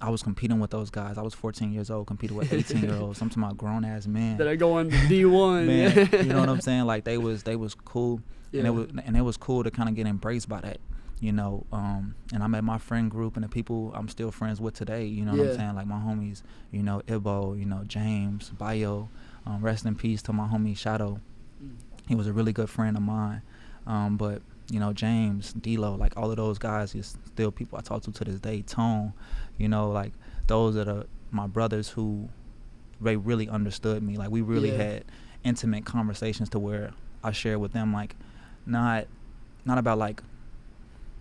Speaker 2: I was competing with those guys. I was 14 years old, competing with 18-year-olds. I'm talking about grown-ass men.
Speaker 1: That are going D1.
Speaker 2: Man, you know what I'm saying? Like, they was cool. Yeah. And it was cool to kind of get embraced by that. You know, and I met my friend group and the people I'm still friends with today, you know what I'm saying? Like my homies, you know, Ibo, you know, James, Bayo, rest in peace to my homie Shadow. He was a really good friend of mine. But, you know, James, D-Lo, like all of those guys is still people I talk to this day. Tone, you know, like those are my brothers who they really understood me. Like we really had intimate conversations to where I shared with them, like not about like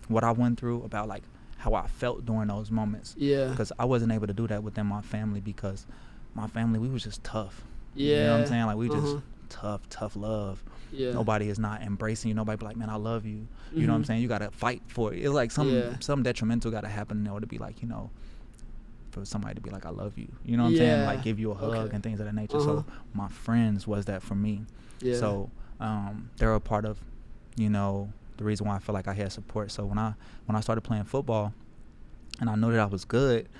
Speaker 2: what I went through, about like how I felt during those moments. Yeah. Because I wasn't able to do that within my family because my family, we was just tough. Yeah. You know what I'm saying? Like we just tough love. Yeah. Nobody is not embracing you. Nobody be like, man, I love you. You know what I'm saying? You got to fight for it. It's like some detrimental got to happen in order to be like, you know, for somebody to be like, I love you. You know what I'm saying? Like give you a hug and things of that nature. So my friends was that for me. Yeah. So they're a part of, you know, the reason why I feel like I had support. So when I started playing football and I knew that I was good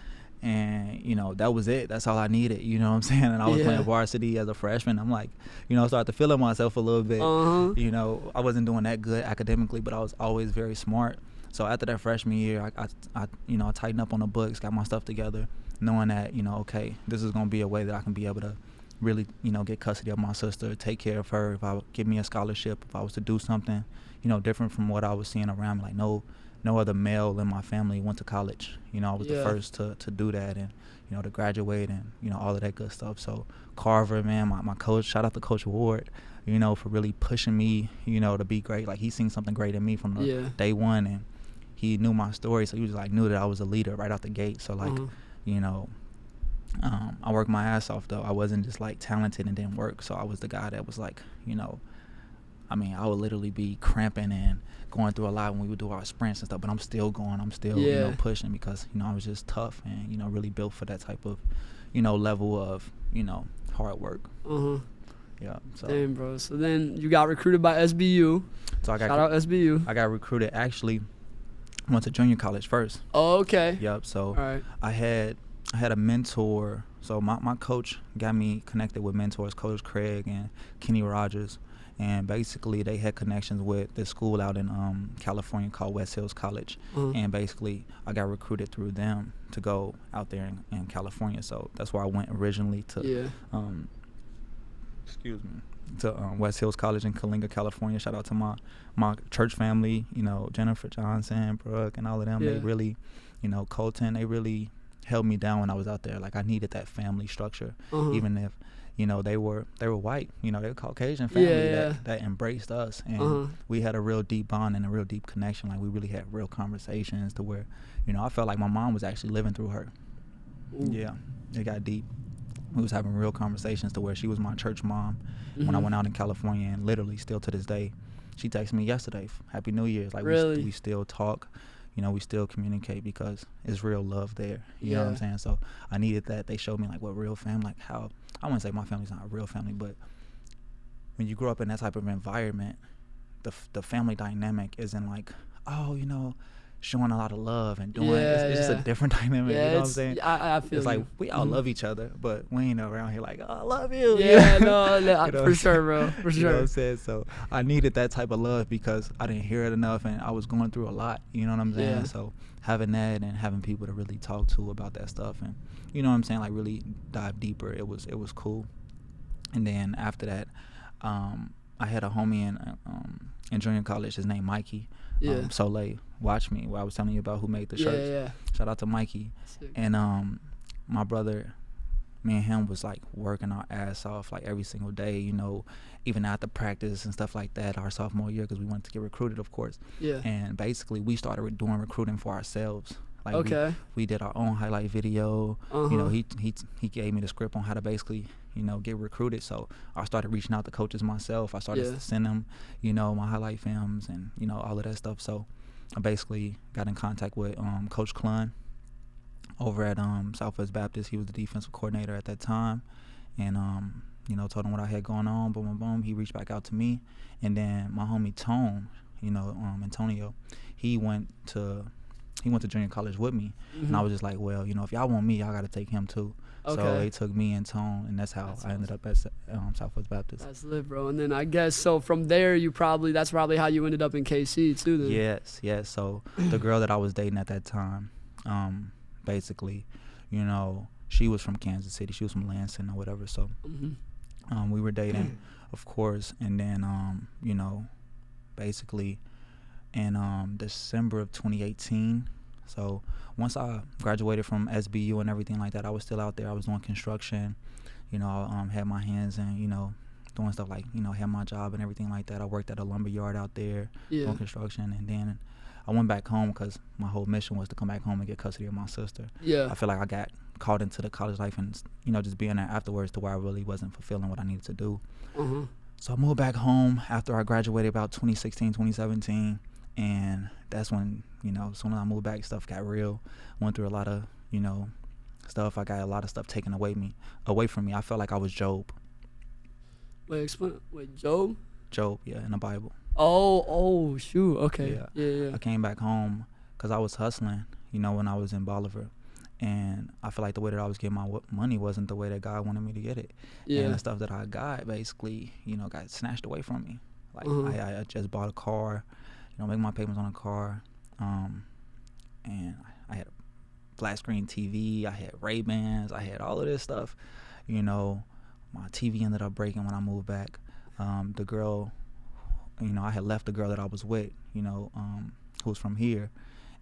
Speaker 2: and, you know, that was it. That's all I needed, you know what I'm saying? And I was playing varsity as a freshman. I'm like, you know, I started to feel myself a little bit. You know, I wasn't doing that good academically, but I was always very smart. So after that freshman year, I you know, I tightened up on the books, got my stuff together, knowing that, you know, okay, this is going to be a way that I can be able to really, you know, get custody of my sister, take care of her. If I would give me a scholarship, if I was to do something, you know, different from what I was seeing around me. Like no other male in my family went to college. You know, I was the first to do that and, you know, to graduate and, you know, all of that good stuff. So Carver, man, my coach, shout out to Coach Ward, you know, for really pushing me, you know, to be great. Like he seen something great in me from the day one, and he knew my story. So he was like, knew that I was a leader right out the gate. So like, you know, I worked my ass off though. I wasn't just like talented and didn't work. So I was the guy that was like, you know, I mean, I would literally be cramping and going through a lot when we would do our sprints and stuff, but I'm still going. I'm still, you know, pushing because, you know, I was just tough and, you know, really built for that type of, you know, level of, you know, hard work. Yeah. So. Damn,
Speaker 1: bro. So then you got recruited by SBU.
Speaker 2: So
Speaker 1: shout out SBU.
Speaker 2: I got recruited. Actually, I went to junior college first.
Speaker 1: Oh, okay.
Speaker 2: Yep. So I had a mentor. So my coach got me connected with mentors, Coach Craig and Kenny Rogers. And basically, they had connections with this school out in California called West Hills College. And basically, I got recruited through them to go out there in California. So that's where I went originally to, to West Hills College in Kalinga, California. Shout out to my church family, you know, Jennifer Johnson, Brooke, and all of them. They really, you know, Colton, they really held me down when I was out there. Like, I needed that family structure, even if, you know, they were white, you know, they were Caucasian family that embraced us, and we had a real deep bond and a real deep connection. Like we really had real conversations to where, you know, I felt like my mom was actually living through her. Yeah, it got deep. We was having real conversations to where she was my church mom when I went out in California, and literally still to this day, she texted me yesterday, Happy New Year's. Like we still talk. You know, we still communicate because it's real love there. You know what I'm saying? So I needed that. They showed me like what real family, like how, I wouldn't say my family's not a real family, but when you grow up in that type of environment, the family dynamic isn't like, oh, you know, showing a lot of love and doing it's just a different dynamic. You know what I'm saying?
Speaker 1: I feel
Speaker 2: it's like we all love each other, but we ain't around here like, oh, I love you.
Speaker 1: Yeah, no, you know for sure, bro. For sure.
Speaker 2: You know what I'm saying? So I needed that type of love because I didn't hear it enough and I was going through a lot. You know what I'm saying? So having that and having people to really talk to about that stuff and, you know what I'm saying, like really dive deeper, it was cool. And then after that, I had a homie in junior college, his name Mikey. Soleil, Watch Me, where I was telling you about who made the shirts. Shout out to Mikey. Sick. And my brother me and him was like working our ass off like every single day, you know, even after practice and stuff like that our sophomore year, because we wanted to get recruited, of course.
Speaker 1: Yeah.
Speaker 2: And basically we started doing recruiting for ourselves. Like
Speaker 1: Okay.
Speaker 2: we did our own highlight video. You know, he gave me the script on how to basically, you know, get recruited. So I started reaching out to coaches myself. I started to send them, you know, my highlight films and, you know, all of that stuff. So I basically got in contact with Coach Clun over at Southside Baptist. He was the defensive coordinator at that time. And, you know, told him what I had going on, boom, boom, boom. He reached back out to me. And then my homie Tone, you know, Antonio, he went to junior college with me. And I was just like, well, you know, if y'all want me, y'all got to take him too.
Speaker 1: Okay.
Speaker 2: So they took me and Tone, and that's how I ended up at Southwest Baptist.
Speaker 1: That's lit, bro. And then I guess, so from there, that's probably how you ended up in KC too then.
Speaker 2: Yes. So the girl that I was dating at that time, basically, you know, she was from Kansas City. She was from Lansing or whatever. So we were dating, of course. And then, you know, basically in December of 2018. So once I graduated from SBU and everything like that, I was still out there. I was doing construction, you know, had my hands in, you know, doing stuff like, you know, had my job and everything like that. I worked at a lumber yard out there doing construction. And then I went back home because my whole mission was to come back home and get custody of my sister.
Speaker 1: Yeah.
Speaker 2: I feel like I got caught into the college life and, you know, just being there afterwards to where I really wasn't fulfilling what I needed to do. So I moved back home after I graduated about 2016, 2017. And that's when, you know, as soon as I moved back, stuff got real. Went through a lot of, you know, stuff. I got a lot of stuff taken away from me. I felt like I was Job.
Speaker 1: Wait, explain. Wait, Job?
Speaker 2: Job, yeah, in the Bible.
Speaker 1: Oh, shoot. Okay. Yeah.
Speaker 2: I came back home because I was hustling, you know, when I was in Bolivar. And I feel like the way that I was getting my money wasn't the way that God wanted me to get it.
Speaker 1: Yeah.
Speaker 2: And the stuff that I got basically, you know, got snatched away from me. Like I just bought a car, you know, making my payments on a car. And I had a flat screen TV. I had Ray-Bans. I had all of this stuff. You know, my TV ended up breaking when I moved back. The girl, you know, I had left the girl that I was with, you know, who was from here.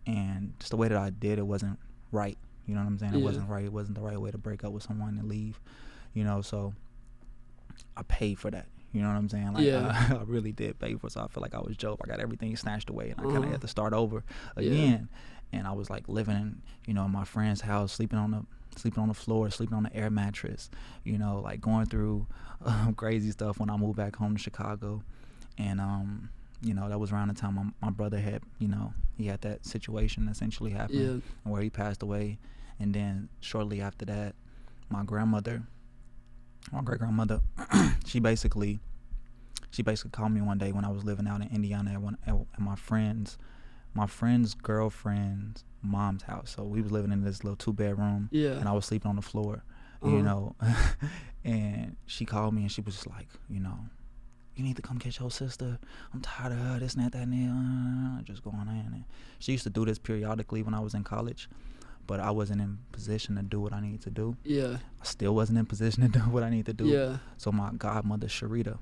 Speaker 2: And just the way that I did it wasn't right. You know what I'm saying? It wasn't right. It wasn't the right way to break up with someone and leave, you know, so I paid for that. You know what I'm saying? Like, I really did pay for it. So I feel like I was Job. I got everything snatched away, and I kind of had to start over again. And I was like living in, you know, in my friend's house, sleeping on the floor, sleeping on the air mattress, you know, like going through crazy stuff when I moved back home to Chicago. And, you know, that was around the time my brother had, you know, he had that situation essentially happen where he passed away. And then shortly after that, my great-grandmother, she basically called me one day when I was living out in Indiana at my friend's girlfriend's mom's house. So we was living in this little 2-bedroom, and I was sleeping on the floor, you know. And she called me and she was just like, you know, you need to come get your sister. I'm tired of her, this and that and just going on. And she used to do this periodically when I was in college. But I wasn't in position to do what I needed to do. Yeah. I still wasn't in position to do what I needed to do. Yeah. So my godmother, Sharita,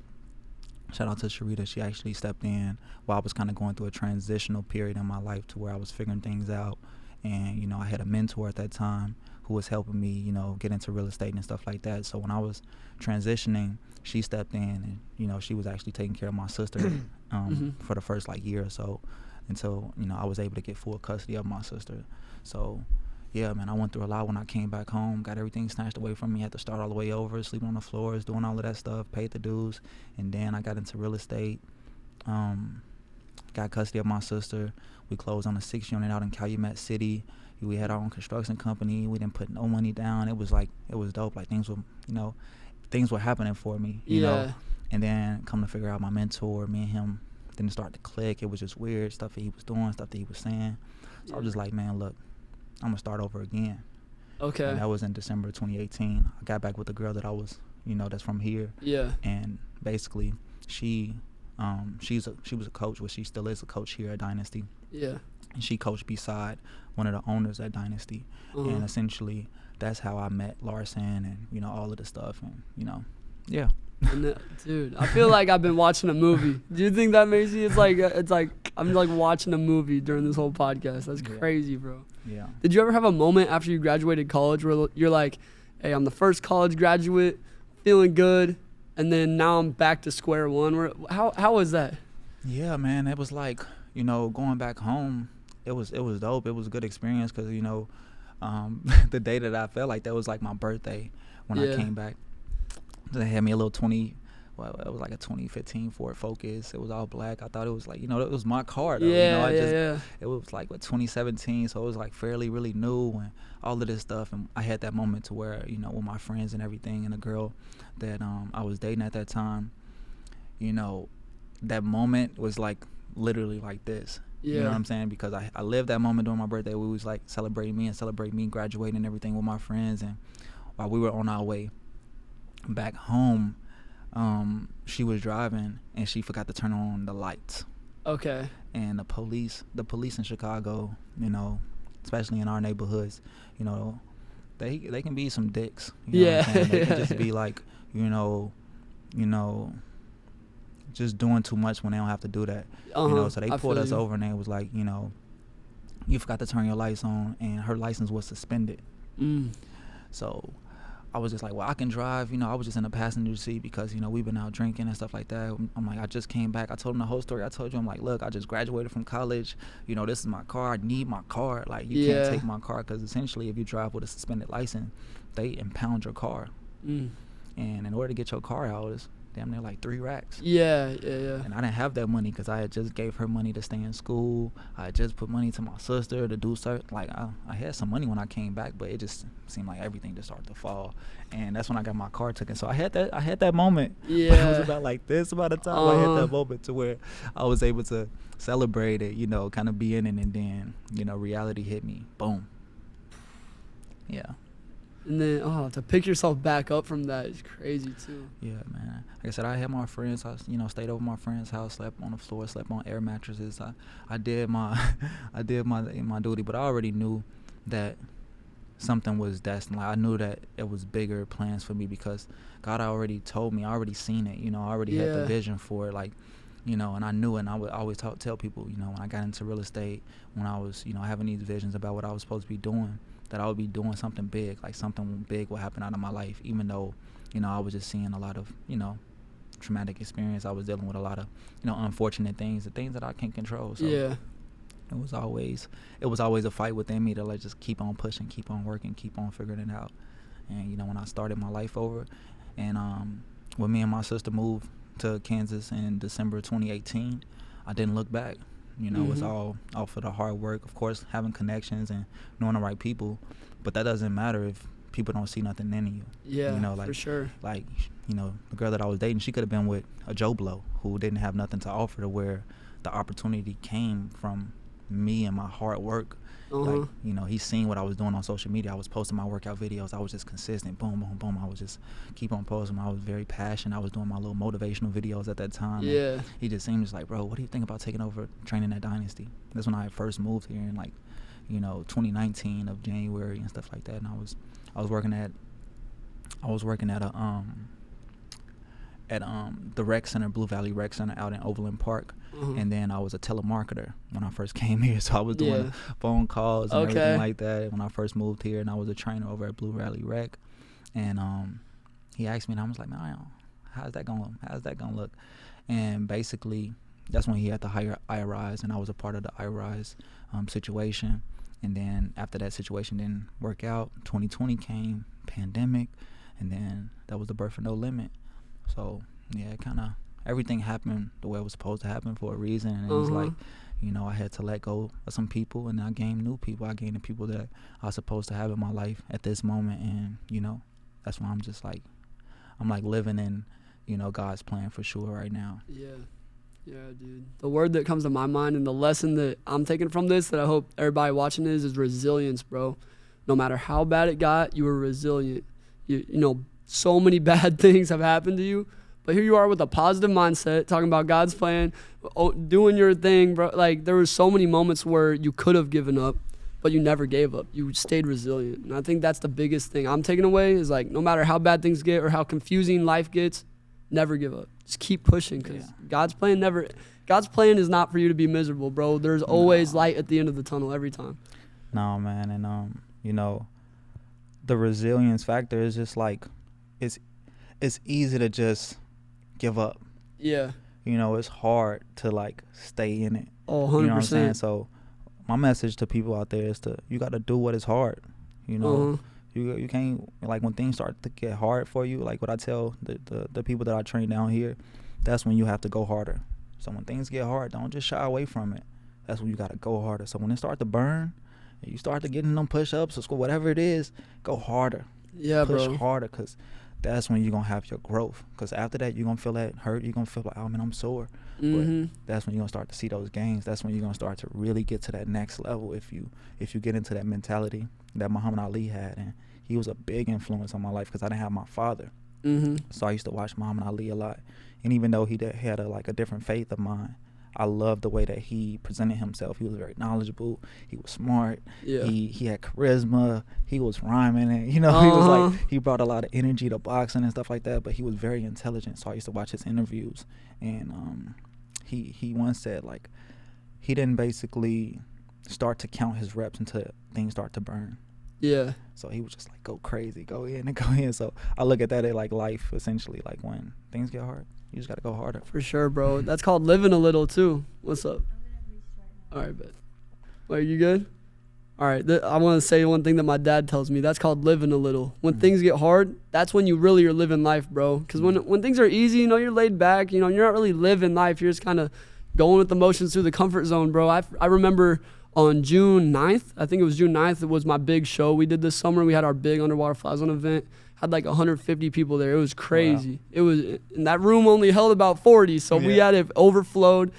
Speaker 2: shout out to Sharita, she actually stepped in while I was kind of going through a transitional period in my life to where I was figuring things out. And, you know, I had a mentor at that time who was helping me, you know, get into real estate and stuff like that. So when I was transitioning, she stepped in and, you know, she was actually taking care of my sister for the first, like, year or so until, you know, I was able to get full custody of my sister. So... yeah, man, I went through a lot when I came back home, got everything snatched away from me, had to start all the way over, sleeping on the floors, doing all of that stuff, paid the dues, and then I got into real estate, got custody of my sister. We closed on a 6 unit out in Calumet City. We had our own construction company. We didn't put no money down. It was dope. Like things were happening for me, you know. And then come to figure out my mentor, me and him didn't start to click. It was just weird stuff that he was doing, stuff that he was saying. So I was just like, man, look, I'm gonna start over again. Okay. And that was in December 2018. I got back with the girl that I was, you know, that's from here. Yeah. And basically, she was a coach, well, she still is a coach here at Dynasty. Yeah. And she coached beside one of the owners at Dynasty. And essentially, that's how I met Larson and, you know, all of the stuff. And, you know, yeah.
Speaker 1: And dude, I feel like I've been watching a movie. Do you think that, Macy? It's like I'm like watching a movie during this whole podcast. That's crazy, bro. Yeah. Did you ever have a moment after you graduated college where you're like, hey, I'm the first college graduate, feeling good, and then now I'm back to square one. How was that?
Speaker 2: Yeah, man, it was like, going back home, it was dope. It was a good experience because, the day that I felt like that was like my birthday when I came back. They had me a little it was like a 2015 Ford Focus. It was all black. I thought it was like, it was my car though. It was like 2017, so it was like fairly really new and all of this stuff. And I had that moment to where, with my friends and everything, and a girl that I was dating at that time, that moment was like literally like this. You know what I'm saying? Because I lived that moment during my birthday. We was like celebrating me graduating and everything with my friends. And while we were on our way back home, she was driving and she forgot to turn on the lights.
Speaker 1: Okay.
Speaker 2: And the police in Chicago, especially in our neighborhoods, they can be some dicks. You know what I'm saying? They can just be like, just doing too much when they don't have to do that. So they pulled us over and they was like, you forgot to turn your lights on, and her license was suspended. So I was just like, well, I can drive. I was just in the passenger seat because, we've been out drinking and stuff like that. I'm like, I just came back. I told him the whole story. I told you, I'm like, look, I just graduated from college. This is my car. I need my car. Like, you can't take my car, because essentially if you drive with a suspended license, they impound your car. And in order to get your car out, it's damn near like 3 racks.
Speaker 1: Yeah.
Speaker 2: And I didn't have that money because I had just gave her money to stay in school. I had just put money to my sister to do certain, like I had some money when I came back, but it just seemed like everything just started to fall. And that's when I got my car taken. So I had that moment.
Speaker 1: Yeah.
Speaker 2: But it was about like this about the time I had that moment to where I was able to celebrate it, kind of be in it, and then, reality hit me. Boom. Yeah.
Speaker 1: And then, to pick yourself back up from that is crazy too.
Speaker 2: Yeah, man. Like I said, I had my friend's house. Stayed over my friend's house, slept on the floor, slept on air mattresses. I did my my duty, but I already knew that something was destined. Like, I knew that it was bigger plans for me because God already told me. I already seen it. I already had the vision for it. Like, and I knew it. And I would always tell people, when I got into real estate, when I was, having these visions about what I was supposed to be doing, that I would be doing something big, like something big will happen out of my life, even though, I was just seeing a lot of, traumatic experience. I was dealing with a lot of, unfortunate things, the things that I can't control. So it was always a fight within me to like just keep on pushing, keep on working, keep on figuring it out. And, when I started my life over, and when me and my sister moved to Kansas in December 2018, I didn't look back. It's all for the hard work, of course, having connections and knowing the right people. But that doesn't matter if people don't see nothing in you.
Speaker 1: Yeah, for sure.
Speaker 2: Like, the girl that I was dating, she could have been with a Joe Blow who didn't have nothing to offer, to where the opportunity came from me and my hard work. Like, he's seen what I was doing on social media. I was posting my workout videos. I was just consistent. Boom, boom, boom. I was just keep on posting. I was very passionate. I was doing my little motivational videos at that time.
Speaker 1: Yeah.
Speaker 2: And he just seemed just like, bro, what do you think about taking over training at Dynasty? That's when I first moved here in 2019 of January and stuff like that. And I was working at the rec center, Blue Valley Rec Center out in Overland Park. And then I was a telemarketer when I first came here, so I was doing phone calls and everything like that when I first moved here. And I was a trainer over at Blue Valley Rec. And he asked me, and I was like, man, how's that gonna look? And basically that's when he had to hire iRise, and I was a part of the iRise situation. And then after that situation didn't work out, 2020 came, pandemic, and then that was the birth of No Limit. So yeah, kind of everything happened the way it was supposed to happen for a reason. And it was like, I had to let go of some people, and I gained new people. I gained the people that I was supposed to have in my life at this moment. And that's why I'm just like, I'm like living in, God's plan for sure right now.
Speaker 1: Yeah, dude. The word that comes to my mind and the lesson that I'm taking from this, that I hope everybody watching is resilience, bro. No matter how bad it got, you were resilient. So many bad things have happened to you, but here you are with a positive mindset, talking about God's plan, doing your thing, bro. Like, there were so many moments where you could have given up, but you never gave up. You stayed resilient. And I think that's the biggest thing I'm taking away, is like, no matter how bad things get or how confusing life gets, never give up. Just keep pushing, because God's plan is not for you to be miserable, bro. There's always light at the end of the tunnel every time.
Speaker 2: No, man. And the resilience factor is just like it's easy to just give up.
Speaker 1: Yeah.
Speaker 2: You know, it's hard to like stay in it.
Speaker 1: Oh, 100%.
Speaker 2: You know what I'm saying? So my message to people out there is you got to do what is hard. You know, you can't, like, when things start to get hard for you, like what I tell the people that I train down here, that's when you have to go harder. So when things get hard, don't just shy away from it. That's when you got to go harder. So when it start to burn, and you start to getting them push-ups or whatever it is, go harder.
Speaker 1: Yeah,
Speaker 2: Push
Speaker 1: bro.
Speaker 2: harder, because that's when you're going to have your growth. Because after that, you're going to feel that hurt. You're going to feel like, oh, man, I'm sore. But that's when you're going to start to see those gains. That's when you're going to start to really get to that next level if you get into that mentality that Muhammad Ali had. And he was a big influence on my life because I didn't have my father. So I used to watch Muhammad Ali a lot. And even though he had a different faith of mine, I loved the way that he presented himself. He was very knowledgeable. He was smart.
Speaker 1: Yeah.
Speaker 2: He had charisma. He was rhyming, and he was like, he brought a lot of energy to boxing and stuff like that. But he was very intelligent. So I used to watch his interviews, and he once said, like, he didn't basically start to count his reps until things start to burn.
Speaker 1: Yeah.
Speaker 2: So he was just like, go crazy, go in and go in. So I look at that as like life, essentially. Like, when things get hard, you just got to go harder.
Speaker 1: For sure, bro. That's called living a little, too. What's up? All right, bet. Wait, you good? All right. I want to say one thing that my dad tells me. That's called living a little. When things get hard, that's when you really are living life, bro. Because when things are easy, you know, you're laid back. You know, you're not really living life. You're just kind of going with the motions through the comfort zone, bro. I remember on June 9th, I think it was June 9th, it was my big show we did this summer. We had our big Underwater Fly Zone event. Had like 150 people there. It was crazy. Wow. It was, and that room only held about 40, so we had it overflowed.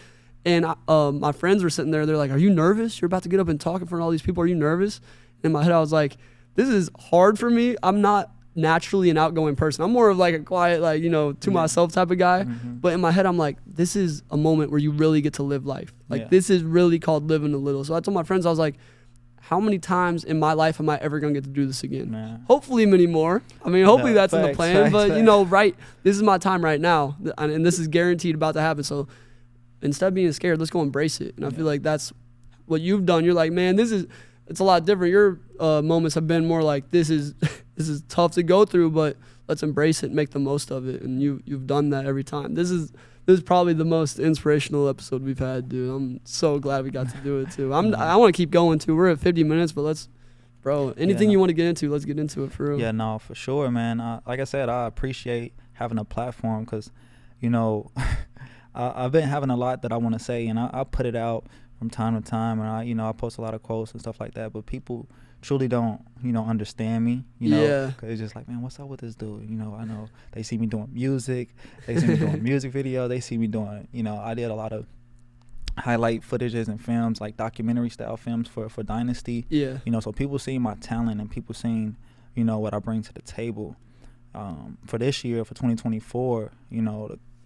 Speaker 1: And my friends were sitting there. They're like, "Are you nervous? You're about to get up and talk in front of all these people. Are you nervous?" In my head, I was like, "This is hard for me. I'm not naturally an outgoing person. I'm more of like a quiet, like, you know, to myself type of guy." But in my head, I'm like, this is a moment where you really get to live life. Like, this is really called living a little. So I told my friends, I was like, how many times in my life am I ever going to get to do this again? Man. Hopefully many more. I mean, hopefully that's in the plan. But, you know, this is my time right now. And this is guaranteed about to happen. So instead of being scared, let's go embrace it. And I feel like that's what you've done. You're like, man, it's a lot different. Your moments have been more like, this is tough to go through, but let's embrace it and make the most of it. And you've done that every time. This is probably the most inspirational episode we've had, dude. I'm so glad we got to do it too. I want to keep going too. We're at 50 minutes, but anything you want to get into, let's get into it for real.
Speaker 2: Yeah, no, for sure, man. Like I said, I appreciate having a platform because, you know, I've been having a lot that I want to say, and I put it out from time to time, and I post a lot of quotes and stuff like that, but people truly don't, understand me, because it's just like, man, what's up with this dude? I know they see me doing music, they see me doing music video, they see me doing, I did a lot of highlight footages and films, like documentary style films for Dynasty. Yeah. So people seeing my talent and people seeing, what I bring to the table. For this year, for 2024,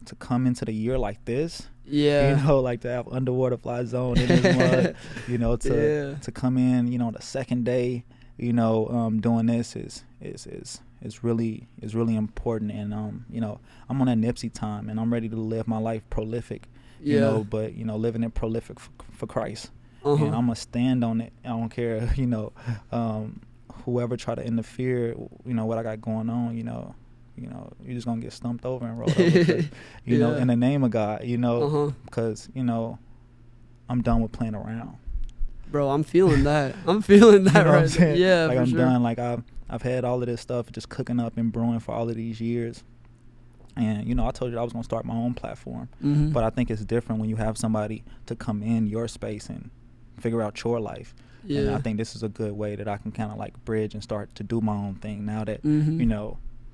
Speaker 2: to come into the year like this, like to have Underwater Fly Zone in this month, to come in, the second day, doing this is really important. And I'm on a Nipsey time, and I'm ready to live my life prolific, but living it prolific for Christ. And I'm gonna stand on it. I don't care, whoever try to interfere, what I got going on, you're just gonna get stumped over and rolled over, in the name of God, because I'm done with playing around.
Speaker 1: Bro, I'm feeling that. Right now. Yeah,
Speaker 2: like
Speaker 1: for
Speaker 2: I'm
Speaker 1: sure.
Speaker 2: done. Like I've had all of this stuff just cooking up and brewing for all of these years, and I told you I was gonna start my own platform, but I think it's different when you have somebody to come in your space and figure out your life. Yeah. And I think this is a good way that I can kind of like bridge and start to do my own thing now that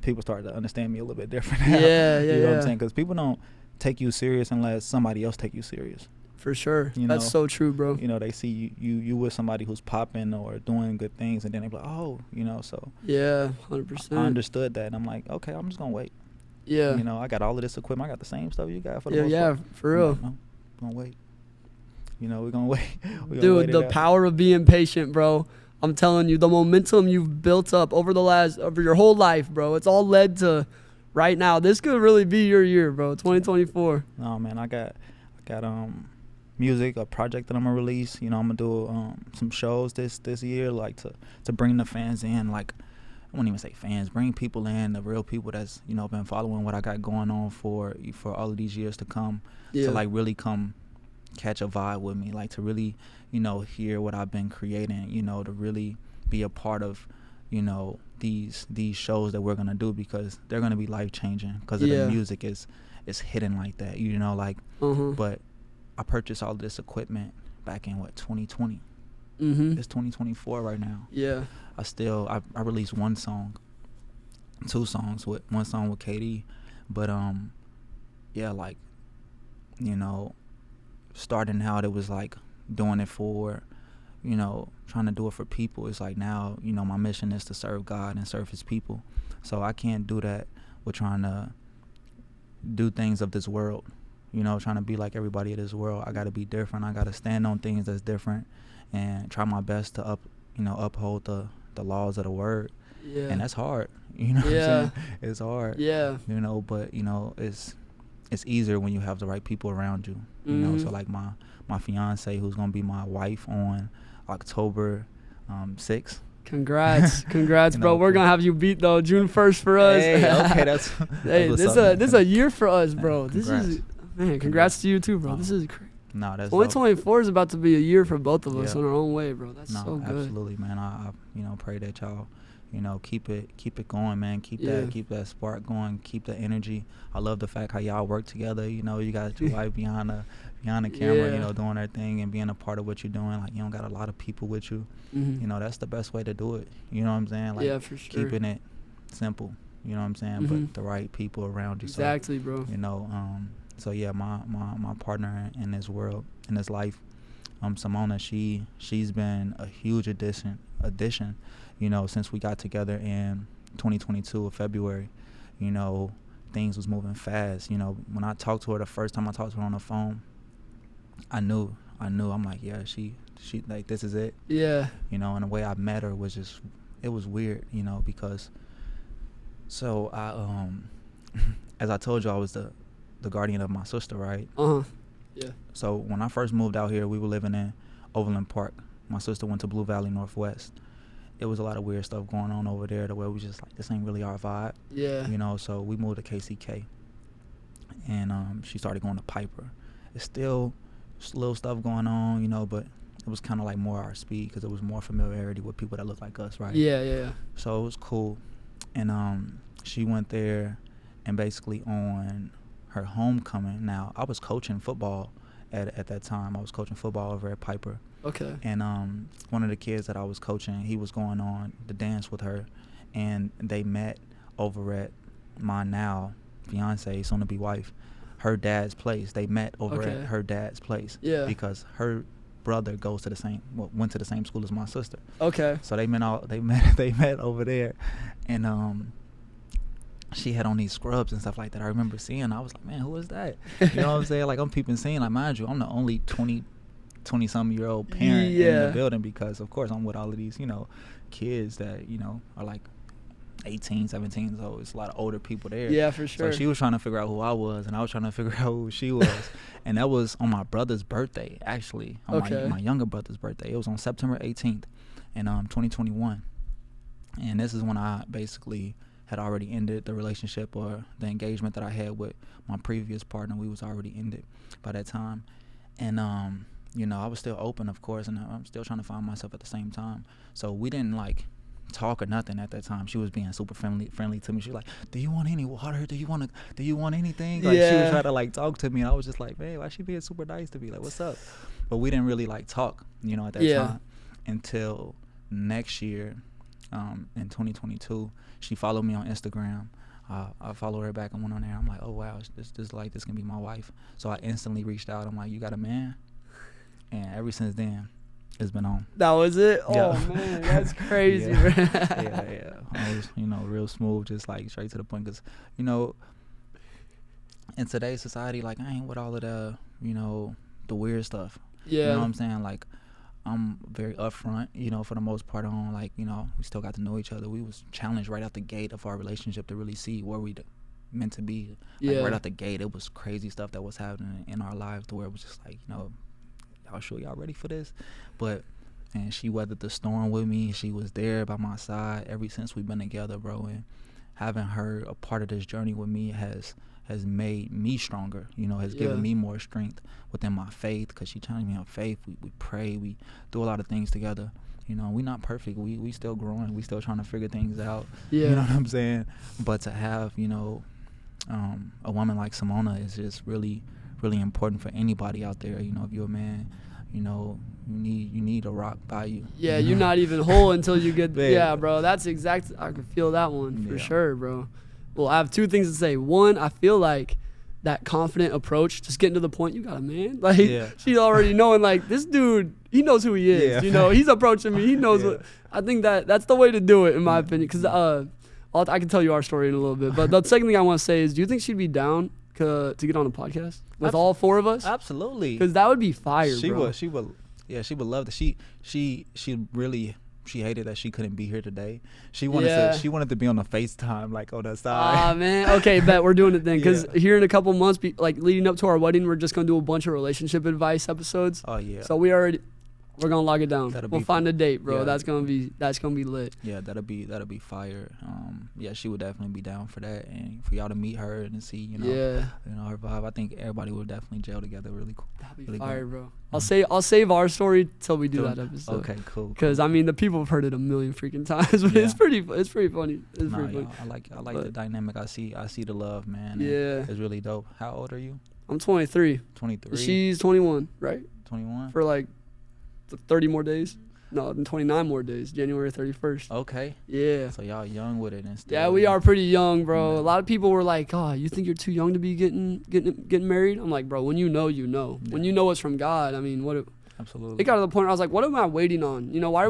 Speaker 2: people start to understand me a little bit different now.
Speaker 1: Yeah,
Speaker 2: you know what I'm saying? Because people don't take you serious unless somebody else take you serious.
Speaker 1: For sure. That's so true, bro.
Speaker 2: They see you with somebody who's popping or doing good things, and then they be like, oh, so.
Speaker 1: Yeah, 100%.
Speaker 2: I understood that, and I'm like, okay, I'm just going to wait.
Speaker 1: Yeah.
Speaker 2: I got all of this equipment. I got the same stuff you got for the most
Speaker 1: part. Yeah, for real.
Speaker 2: Like, no, I'm going to wait. We're going to wait.
Speaker 1: Dude, the power of being patient, bro. I'm telling you, the momentum you've built up over your whole life, bro. It's all led to right now. This could really be your year, bro. 2024.
Speaker 2: No, man, I got music, a project that I'm gonna release. I'm gonna do some shows this year, like to bring the fans in, like wouldn't even say fans, bring people in, the real people that's, you know, been following what I got going on for all of these years to come, to like really come catch a vibe with me, like to really, you know, hear what I've been creating, you know, to really be a part of, you know, these shows that we're gonna do, because they're gonna be life changing, because of the music is hidden like that, you know, like. But I purchased all this equipment back in 2020. It's 2024 right now. I released one song, 2 songs, with one song with KD, but like, you know, starting out, it was like doing it for, you know, trying to do it for people. It's like now, you know, my mission is to serve God and serve his people, so I can't do that with trying to do things of this world, you know, trying to be like everybody in this world. I got to be different. I got to stand on things that's different and try my best to uphold the laws of the word. And that's hard, you know what I'm saying? It's hard, you know, but, you know, it's easier when you have the right people around you, you know. So like my fiance, who's gonna be my wife on October 6th.
Speaker 1: Congrats, you know, bro. We're gonna have you beat though, June 1st for us.
Speaker 2: Hey, okay, that's
Speaker 1: hey, this is a year for us, bro.
Speaker 2: Yeah,
Speaker 1: this is, man, congrats to you too, bro. This is crazy.
Speaker 2: No, that's
Speaker 1: 2024 is about to be a year for both of us in our own way, bro. That's so good.
Speaker 2: Absolutely, man. I you know, pray that y'all, you know, keep it going, man. Keep that spark going. Keep the energy. I love the fact how y'all work together. You know, you got your wife behind the camera, you know, doing her thing and being a part of what you're doing. Like, you don't got a lot of people with you. You know, that's the best way to do it. You know what I'm saying? Like,
Speaker 1: for sure.
Speaker 2: Keeping it simple. You know what I'm saying? But the right people around you.
Speaker 1: Exactly,
Speaker 2: so,
Speaker 1: bro.
Speaker 2: You know, so yeah, my partner in this world, in this life, Simona, she's been a huge addition, you know, since we got together in 2022 of February. You know, things was moving fast. You know, when I talked to her, the first time I talked to her on the phone, I knew, I'm like, yeah, she like, this is it. You know, and the way I met her was just, it was weird, you know, because, so I, as I told you, I was the guardian of my sister, right? So when I first moved out here, we were living in Overland Park. My sister went to Blue Valley Northwest. It was a lot of weird stuff going on over there, the way we just like, this ain't really our vibe. You know, so we moved to KCK, and she started going to Piper. It's still little stuff going on, you know, but it was kind of like more our speed, because it was more familiarity with people that look like us, right? So it was cool. And she went there, and basically on her homecoming, now I was coaching football at that time. I was coaching football over at Piper. And one of the kids that I was coaching, he was going on the dance with her, and they met over at my now fiance, soon to be wife, her dad's place. They met over at her dad's place, because her brother goes to went to the same school as my sister. So they met over there, and she had on these scrubs and stuff like that. I remember seeing, I was like, man, who is that? You know what I'm saying? Like, I'm peeping, seeing, like, mind you, I'm the only 20-some-year-old parent in the building, because of course I'm with all of these, you know, kids that, you know, are like 18, 17, so it's a lot of older people there.
Speaker 1: For sure.
Speaker 2: So she was trying to figure out who I was, and I was trying to figure out who she was. And that was on my brother's birthday, actually, on my younger brother's birthday. It was on September 18th in 2021. And this is when I basically had already ended the relationship, or the engagement that I had with my previous partner. We was already ended by that time. And you know, I was still open, of course, and I'm still trying to find myself at the same time. So we didn't like talk or nothing at that time. She was being super friendly to me. She was like, do you want any water? Do you want anything? Like, she was trying to like talk to me, and I was just like, man, why she being super nice to me? Like, what's up? But we didn't really like talk, you know, at that time, until next year, in 2022. She followed me on Instagram. I followed her back and went on there. I'm like, oh wow, this can be my wife. So I instantly reached out. I'm like, you got a man? And ever since then, it's been on.
Speaker 1: That was it? Oh man, that's crazy.
Speaker 2: I was, you know, real smooth, just like straight to the point. Because, you know, in today's society, like, I ain't with all of the, you know, the weird stuff. You know what I'm saying? Like, I'm very upfront, you know, for the most part on, like, you know, we still got to know each other. We was challenged right out the gate of our relationship to really see where we meant to be. Like, right out the gate, it was crazy stuff that was happening in our lives, to where it was just like, you know, y'all sure y'all ready for this? But and she weathered the storm with me. She was there by my side ever since we've been together, bro. And having her a part of this journey with me has made me stronger, has given me more strength within my faith, because she challenged me on faith. We pray, we do a lot of things together. We're not perfect. We still growing. We still trying to figure things out.
Speaker 1: Yeah.
Speaker 2: You know what I'm saying? But to have, a woman like Simona is just really, really important for anybody out there. If you're a man, you need a rock by you.
Speaker 1: Yeah, you're not even whole until you get. Yeah, bro. That's exact. I could feel that one for sure, bro. Well, I have two things to say. One, I feel like that confident approach, just getting to the point, you got a man. Like, she's already knowing, like, this dude, he knows who he is. He's approaching me. He knows what. I think that's the way to do it, in my opinion. Because I can tell you our story in a little bit. But the second thing I want to say is, do you think she'd be down to get on a podcast with all four of us?
Speaker 2: Absolutely.
Speaker 1: Because that would be fire, bro.
Speaker 2: She would. Yeah, she would love that. She really. She hated that she couldn't be here today. She wanted to be on the FaceTime, like, on the side.
Speaker 1: Ah, man. Okay, bet we're doing it then. Because here in a couple months, like, leading up to our wedding, we're just going to do a bunch of relationship advice episodes.
Speaker 2: Oh, yeah.
Speaker 1: So we're going to lock it down. We'll find a date, bro.
Speaker 2: Yeah.
Speaker 1: That's going to be lit.
Speaker 2: Yeah, that'll be fire. She would definitely be down for that, and for y'all to meet her and see, her vibe. I think everybody will definitely gel together really cool.
Speaker 1: That'd be
Speaker 2: really
Speaker 1: fire,
Speaker 2: good.
Speaker 1: bro. I'll save our story till we do that episode.
Speaker 2: Okay, cool.
Speaker 1: Because I mean, the people have heard it a million freaking times, but it's pretty funny. It's pretty funny.
Speaker 2: I like the dynamic. I see the love, man.
Speaker 1: Yeah,
Speaker 2: it's really dope. How old are you?
Speaker 1: I'm 23.
Speaker 2: 23.
Speaker 1: She's 21, right?
Speaker 2: 21.
Speaker 1: For like 30 more days. No, 29 more days. January 31st.
Speaker 2: Okay.
Speaker 1: Yeah.
Speaker 2: So y'all young with it and stuff.
Speaker 1: Yeah, we are pretty young, bro. Yeah. A lot of people were like, "Oh, you think you're too young to be getting married?" I'm like, bro, when you know, you know. Yeah. When you know it's from God. I mean,
Speaker 2: absolutely.
Speaker 1: It got to the point where I was like, what am I waiting on? Why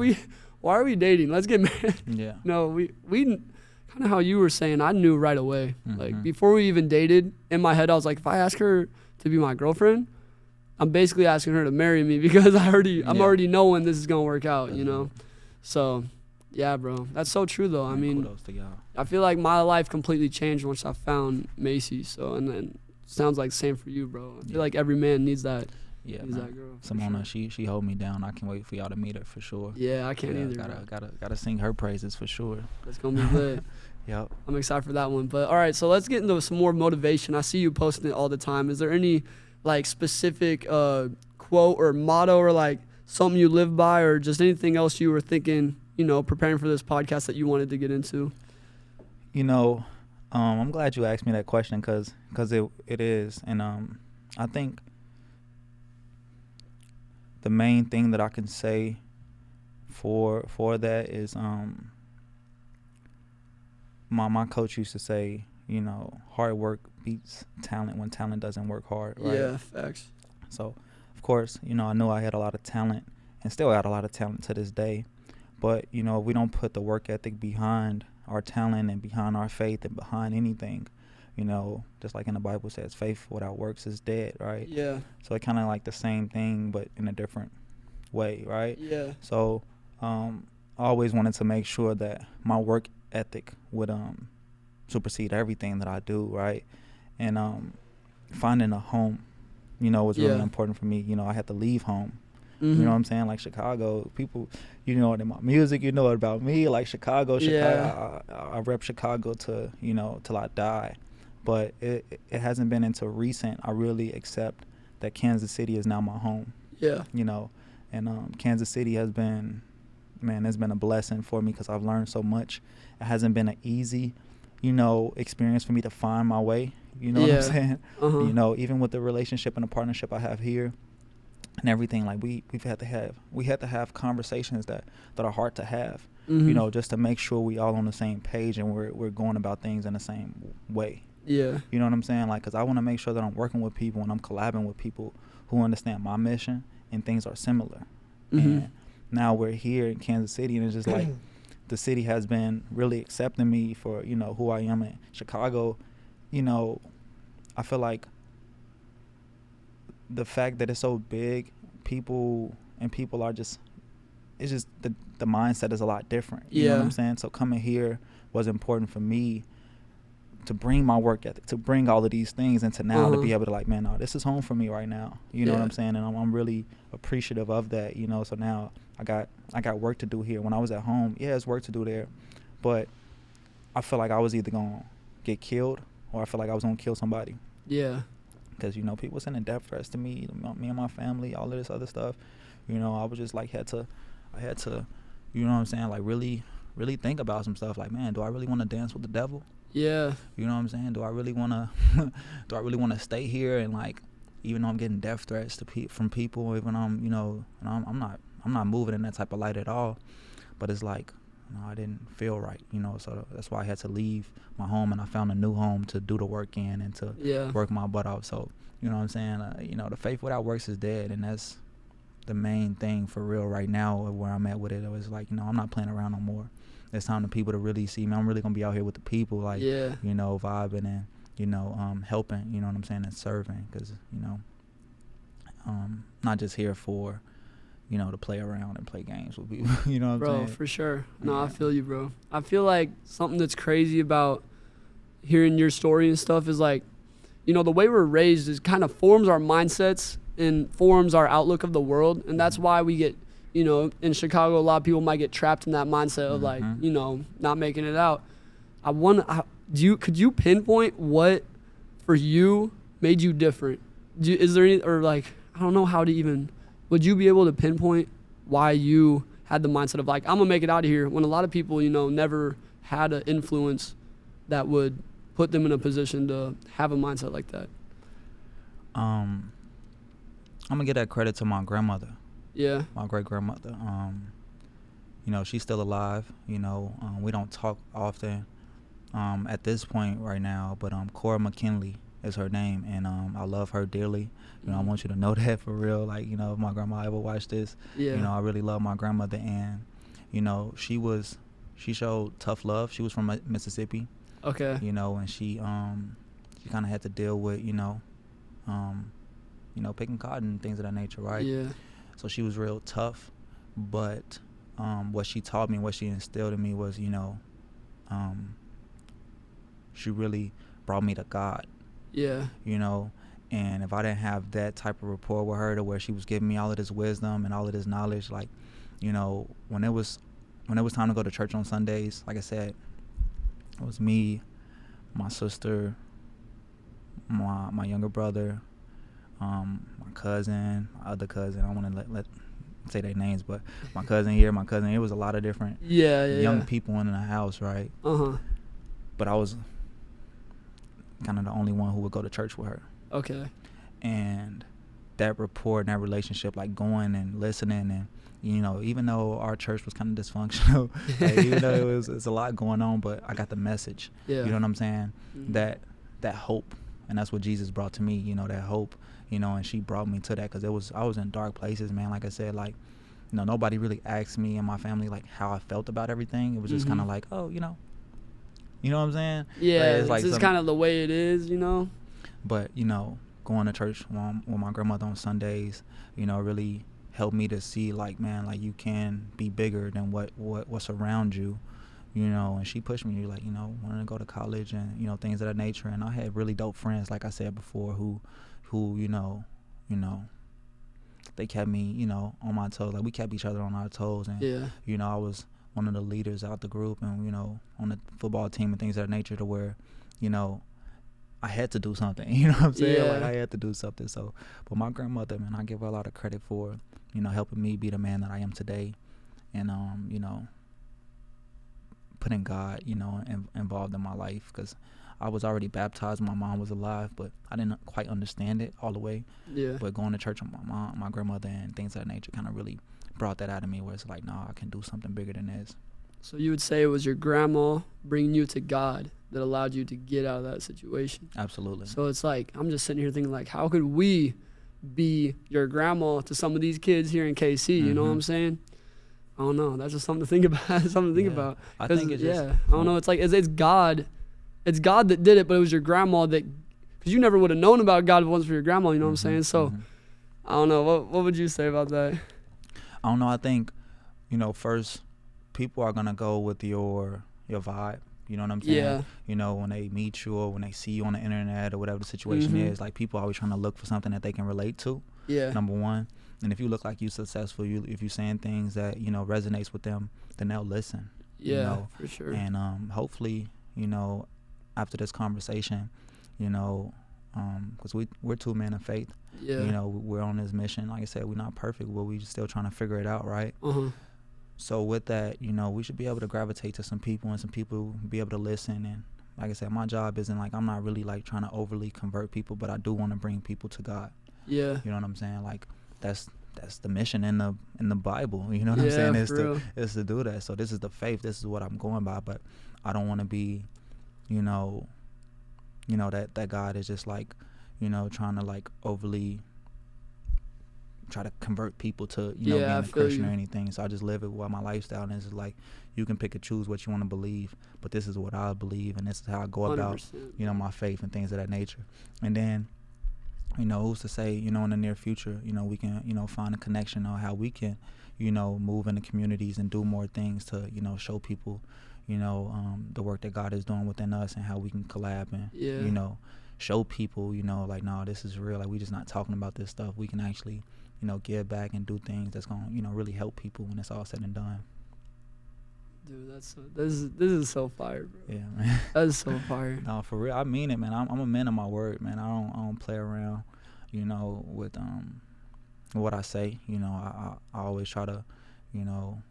Speaker 1: are we dating? Let's get married.
Speaker 2: Yeah.
Speaker 1: No, we kind of how you were saying. I knew right away.
Speaker 2: Mm-hmm.
Speaker 1: Like before we even dated, in my head I was like, if I ask her to be my girlfriend, I'm basically asking her to marry me, because I'm already knowing this is gonna work out. So, yeah, bro, that's so true though. I mean,
Speaker 2: kudos to y'all.
Speaker 1: I feel like my life completely changed once I found Macy. So, and then sounds like the same for you, bro. I feel like every man needs that.
Speaker 2: Yeah,
Speaker 1: needs that girl.
Speaker 2: Simona, sure. she hold me down. I can't wait for y'all to meet her for sure.
Speaker 1: Yeah, I can't either.
Speaker 2: Gotta sing her praises for sure.
Speaker 1: It's gonna be lit.
Speaker 2: Yep.
Speaker 1: I'm excited for that one. But all right, so let's get into some more motivation. I see you posting it all the time. Is there any like specific quote or motto or like something you live by, or just anything else you were thinking, preparing for this podcast that you wanted to get into?
Speaker 2: I'm glad you asked me that question, because it is. And I think the main thing that I can say for that is my coach used to say, hard work beats talent when talent doesn't work hard, right?
Speaker 1: Yeah, facts.
Speaker 2: So, of course, I knew I had a lot of talent and still got a lot of talent to this day. But, if we don't put the work ethic behind our talent and behind our faith and behind anything, just like in the Bible says, faith without works is dead, right?
Speaker 1: Yeah.
Speaker 2: So it kind of like the same thing, but in a different way, right?
Speaker 1: Yeah.
Speaker 2: So I always wanted to make sure that my work ethic would supersede everything that I do, right? And finding a home, was really important for me. I had to leave home. Mm-hmm. You know what I'm saying? Like Chicago, people, in my music, it about me. Like Chicago, I rep Chicago to, till I die. But it hasn't been until recent I really accept that Kansas City is now my home.
Speaker 1: Yeah.
Speaker 2: And Kansas City has been, it's been a blessing for me, because I've learned so much. It hasn't been an easy, experience for me to find my way. You know what I'm saying? Uh-huh. Even with the relationship and the partnership I have here and everything, like we had to have conversations that are hard to have,
Speaker 1: mm-hmm.
Speaker 2: Just to make sure we all on the same page and we're going about things in the same way.
Speaker 1: Yeah.
Speaker 2: You know what I'm saying? Like, because I want to make sure that I'm working with people and I'm collabing with people who understand my mission and things are similar.
Speaker 1: Mm-hmm.
Speaker 2: And now we're here in Kansas City, and it's just like the city has been really accepting me for, who I am. In Chicago, I feel like the fact that it's so big, people are just, it's just the mindset is a lot different. You know what I'm saying? So coming here was important for me bring my work ethic, to bring all of these things, and to now to be able to like, man, no, this is home for me right now. You know what I'm saying? And I'm really appreciative of that. You know, so now I got work to do here. When I was at home, it's work to do there, but I feel like I was either gonna get killed or I feel like I was gonna kill somebody.
Speaker 1: Yeah.
Speaker 2: Because, you know, people sending death threats to me and my family, all of this other stuff. You know, I was just like, I had to, you know what I'm saying, like really think about some stuff. Like, man, do I really want to dance with the devil?
Speaker 1: Yeah.
Speaker 2: You know what I'm saying? Do I really want to stay here, and like, even though I'm getting death threats from people, even I'm, you know, and I'm not moving in that type of light at all. But it's like, you know, I didn't feel right, you know, so that's why I had to leave my home, and I found a new home to do the work in and to work my butt off. So, you know what I'm saying? You know, the faith without works is dead, and that's the main thing for real right now where I'm at with it. It was like, you know, I'm not playing around no more. It's time for people to really see me. I'm really going to be out here with the people, like, you know, vibing and, you know, helping, you know what I'm saying, and serving, because, you know, not just here for, you know, to play around and play games with people. You know what I'm saying?
Speaker 1: Bro, for sure. No, I feel you, bro. I feel like something that's crazy about hearing your story and stuff is like, you know, the way we're raised is kind of forms our mindsets and forms our outlook of the world. And that's why we get, you know, in Chicago, a lot of people might get trapped in that mindset of like, you know, not making it out. Could you pinpoint what for you made you different? Is there any, or like, I don't know how to even, would you be able to pinpoint why you had the mindset of like, I'm gonna make it out of here, when a lot of people, you know, never had an influence that would put them in a position to have a mindset like that?
Speaker 2: I'm gonna give that credit to my grandmother. Yeah. My great grandmother. You know, she's still alive. You know, we don't talk often at this point right now, but Cora McKinley is her name, and I love her dearly. You know, I want you to know that for real. Like, you know, if my grandma ever watched this, you know, I really love my grandmother, and, you know, she showed tough love. She was from Mississippi. Okay. You know, and she kind of had to deal with, you know, picking cotton and things of that nature, right? Yeah. So she was real tough, but what she taught me, what she instilled in me was, you know, she really brought me to God. Yeah. You know, and if I didn't have that type of rapport with her, to where she was giving me all of this wisdom and all of this knowledge, like, you know, when it was time to go to church on Sundays, like I said, it was me, my sister, my younger brother, my cousin, my other cousin. I don't want to let say their names, but my cousin here, my cousin. It was a lot of different young people in the house, right? But I was kind of the only one who would go to church with her. Okay. And that rapport and that relationship, like going and listening, and, you know, even though our church was kind of dysfunctional, like, even though it's a lot going on, but I got the message. Yeah. You know what I'm saying? Mm-hmm. That hope, and that's what Jesus brought to me. You know, that hope. You know, and she brought me to that, because I was in dark places, man. Like I said, like, you know, nobody really asked me and my family like how I felt about everything. It was just kind of like, oh, you know what I'm saying? Yeah,
Speaker 1: it's like just kind of the way it is, you know.
Speaker 2: But, you know, going to church with my grandmother on Sundays, you know, really helped me to see, like, man, like, you can be bigger than what's around you, you know. And she pushed me, like, you know, wanting to go to college and, you know, things of that nature. And I had really dope friends, like I said before, who you know, they kept me, you know, on my toes. Like, we kept each other on our toes. And, you know, I was one of the leaders out the group, and, you know, on the football team and things of that nature, to where, you know, I had to do something, you know what I'm saying? Yeah. Like, I had to do something. So, but my grandmother, man, I give her a lot of credit for, you know, helping me be the man that I am today. And, you know, putting God, you know, involved in my life, because I was already baptized when my mom was alive, but I didn't quite understand it all the way. Yeah. But going to church with my mom, my grandmother, and things of that nature kind of really brought that out of me, where it's like, no, I can do something bigger than this.
Speaker 1: So you would say it was your grandma bringing you to God that allowed you to get out of that situation?
Speaker 2: Absolutely.
Speaker 1: So it's like, I'm just sitting here thinking, like, how could we be your grandma to some of these kids here in KC? You know what I'm saying? I don't know. That's just something to think about. About.
Speaker 2: I think it's just,
Speaker 1: I don't know. It's like, it's God. It's God that did it, but it was your grandma that, because you never would have known about God if it wasn't for your grandma, you know what I'm saying? So, I don't know. What would you say about that?
Speaker 2: I don't know. I think, you know, first, people are going to go with your vibe. You know what I'm saying?
Speaker 1: Yeah.
Speaker 2: You know, when they meet you or when they see you on the internet or whatever the situation is, like people always trying to look for something that they can relate to.
Speaker 1: Yeah.
Speaker 2: Number one. And if you look like you successful, if you're saying things that, you know, resonates with them, then they'll listen.
Speaker 1: Yeah,
Speaker 2: you know?
Speaker 1: for sure.
Speaker 2: And hopefully, you know, after this conversation, you know, because we're two men of faith.
Speaker 1: Yeah.
Speaker 2: You know, we're on this mission. Like I said, we're not perfect, but we're still trying to figure it out, right? So with that, you know, we should be able to gravitate to some people and some people be able to listen. And like I said, my job isn't like, I'm not really like trying to overly convert people, but I do want to bring people to God.
Speaker 1: Yeah.
Speaker 2: You know what I'm saying? Like that's the mission in the Bible. You know what I'm saying? Is to do that. So this is the faith. This is what I'm going by. But I don't want to be, you know that God is just like, you know, trying to like overly try to convert people to, you know, being a Christian or anything. So I just live it while my lifestyle, and it's like you can pick and choose what you want to believe, but this is what I believe, and this is how I go about, you know, my faith and things of that nature. And then, you know, who's to say, you know, in the near future, you know, we can, you know, find a connection on how we can, you know, move into communities and do more things to, you know, show people, you know, the work that God is doing within us and how we can collab and, you know, show people, you know, like, no, this is real. Like, we just not talking about this stuff. We can actually, you know, give back and do things that's going to, you know, really help people when it's all said and done.
Speaker 1: Dude, this is so fire, bro.
Speaker 2: Yeah, man.
Speaker 1: That's so fire. No,
Speaker 2: for real. I mean it, man. I'm a man of my word, man. I don't play around, you know, with what I say. You know, I always try to, you know,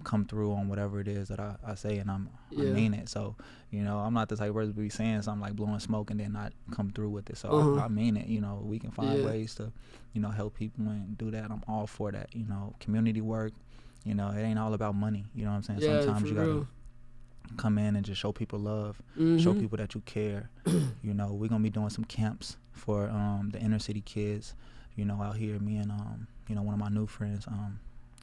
Speaker 2: come through on whatever it is that I say, and I mean it. So, you know, I'm not the type of person to be saying something like blowing smoke and then not come through with it. So I mean it. You know, we can find ways to, you know, help people and do that. I'm all for that. You know, community work. You know, it ain't all about money. You know what I'm saying?
Speaker 1: Yeah,
Speaker 2: sometimes you gotta come in and just show people love, show people that you care. You know, we're gonna be doing some camps for the inner city kids, you know, out here. Me and you know, one of my new friends,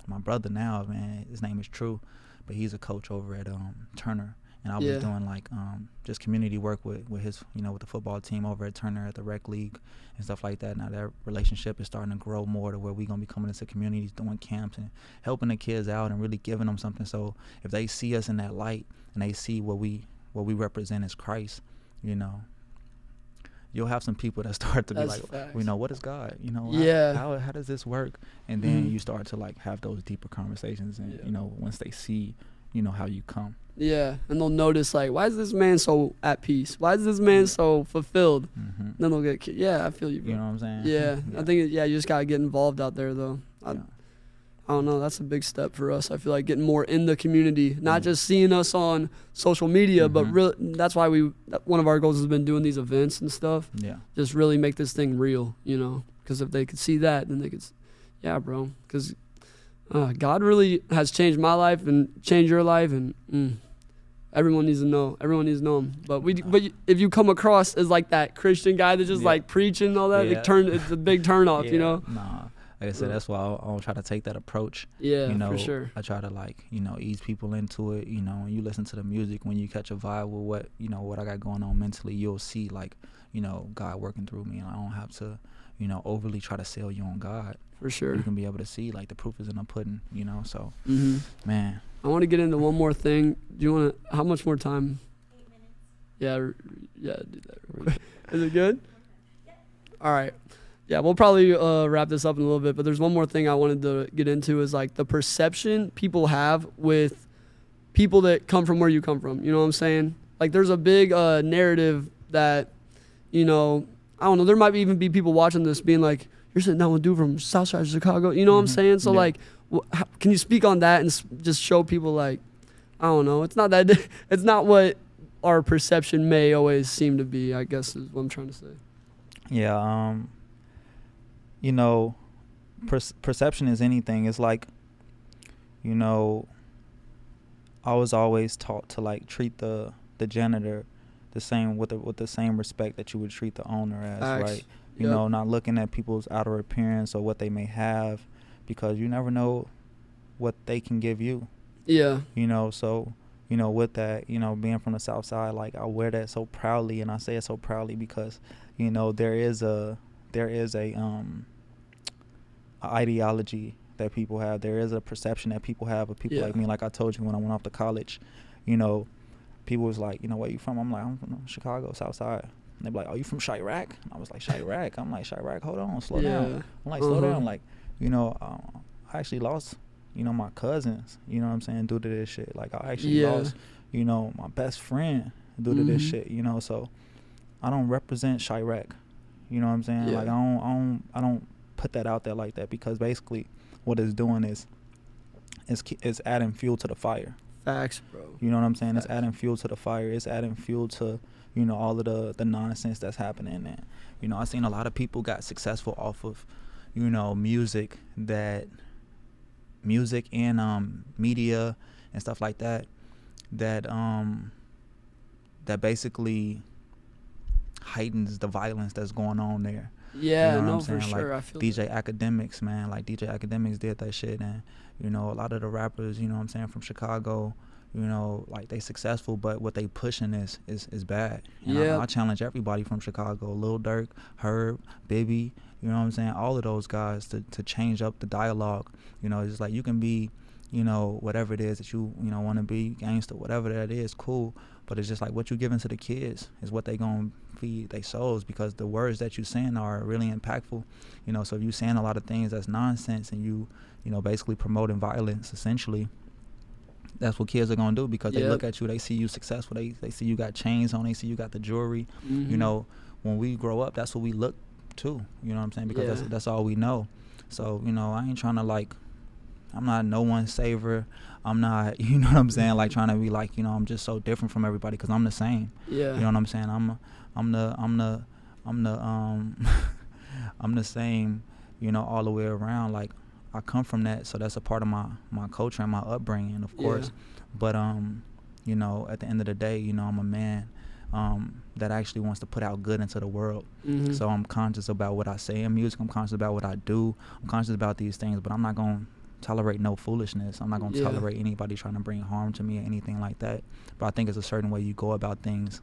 Speaker 2: my brother now, man, his name is True, but he's a coach over at Turner, and I was doing like just community work with his, you know, with the football team over at Turner at the rec league and stuff like that. Now that relationship is starting to grow more to where we're gonna be coming into communities, doing camps and helping the kids out and really giving them something. So if they see us in that light and they see what we represent as Christ, you know, you'll have some people that start to be like, you know, what is God? You know, how does this work? And then you start to like have those deeper conversations, and you know, once they see, you know, how you come. Yeah,
Speaker 1: and they'll notice like, why is this man so at peace? Why is this man so fulfilled? Then they'll get, I feel you, bro.
Speaker 2: You know what I'm saying?
Speaker 1: Yeah, I think, you just gotta get involved out there though. I don't know, that's a big step for us. I feel like getting more in the community, not just seeing us on social media, but really, that's why one of our goals has been doing these events and stuff. Yeah. Just really make this thing real, you know, because if they could see that, then they could, bro, because God really has changed my life and changed your life, and everyone needs to know. Everyone needs to know him. But if you come across as like that Christian guy that's just like preaching and all that, it's a big turn off, you know?
Speaker 2: Nah. Like I said, that's why I'll try to take that approach.
Speaker 1: Yeah,
Speaker 2: you know,
Speaker 1: for sure.
Speaker 2: I try to like, you know, ease people into it. You know, when you listen to the music, when you catch a vibe with what, you know, what I got going on mentally, you'll see like, you know, God working through me, and I don't have to, you know, overly try to sell you on God.
Speaker 1: For sure.
Speaker 2: You can be able to see like the proof is in the pudding, you know. So, man.
Speaker 1: I want to get into one more thing. Do you want to? How much more time?
Speaker 3: 8 minutes.
Speaker 1: Yeah. Do that real quick. Is it good? Yeah. All right. Yeah, we'll probably wrap this up in a little bit, but there's one more thing I wanted to get into is like the perception people have with people that come from where you come from. You know what I'm saying? Like there's a big narrative that, you know, I don't know, there might even be people watching this being like, you're sitting down with a dude from Southside Chicago. You know what I'm saying? So like, can you speak on that and just show people like, I don't know, it's not what our perception may always seem to be, I guess is what I'm trying to say.
Speaker 2: Yeah, you know, perception is anything. It's like, you know, I was always taught to like treat the janitor the same with the same respect that you would treat the owner as, right? You know, not looking at people's outer appearance or what they may have, because you never know what they can give you. Yeah. You know, so, you know, with that, you know, being from the South Side, like I wear that so proudly, and I say it so proudly because, you know, there is a ideology that people have. There is a perception that people have of people like me. Like I told you when I went off to college, you know, people was like, you know, where you from? I'm like, I'm from Chicago, Southside. And they be like, oh, you from Chirac? I was like, Chirac? I'm like, Chirac, hold on, slow down. I'm like, slow down. Like, you know, I actually lost, you know, my cousins, you know what I'm saying, due to this shit. Like, I actually lost, you know, my best friend due to this shit, you know. So I don't represent Chirac, you know what I'm saying? Like, I don't put that out there like that, because basically what it's doing is adding fuel to the fire.
Speaker 1: Facts, bro.
Speaker 2: You know what I'm saying? Facts. It's adding fuel to the fire. It's adding fuel to, you know, all of the nonsense that's happening. And, you know, I seen a lot of people got successful off of, you know, music and media and stuff like that basically heightens the violence that's going on there.
Speaker 1: Yeah,
Speaker 2: you know
Speaker 1: no, for sure.
Speaker 2: Like
Speaker 1: I feel
Speaker 2: DJ Academics, man. Like DJ Academics did that shit, and you know, a lot of the rappers, you know what I'm saying, from Chicago, you know, like they successful, but what they pushing is bad. And I challenge everybody from Chicago, Lil Durk, Herb, Bibby, you know what I'm saying, all of those guys to change up the dialogue. You know, it's like you can be, you know, whatever it is that you know, want to be, gangster, whatever that is, cool. But it's just like what you giving to the kids is what they gonna feed their souls, because the words that you saying are really impactful. You know, so if you saying a lot of things that's nonsense and you know, basically promoting violence, essentially, that's what kids are gonna do, because they look at you, they see you successful, they see you got chains on, they see you got the jewelry. You know, when we grow up, that's what we look to. You know what I'm saying? Because that's all we know. So, you know, I ain't trying to, like, I'm not no one saver. I'm not, you know what I'm saying, like trying to be like, you know, I'm just so different from everybody, because I'm the same. Yeah. You know what I'm saying? I'm the same, you know, all the way around. Like, I come from that, so that's a part of my culture and my upbringing, of course. But you know, at the end of the day, you know, I'm a man that actually wants to put out good into the world. So I'm conscious about what I say in music. I'm conscious about what I do. I'm conscious about these things, but I'm not gonna tolerate no foolishness. I'm not gonna tolerate anybody trying to bring harm to me or anything like that. But I think it's a certain way you go about things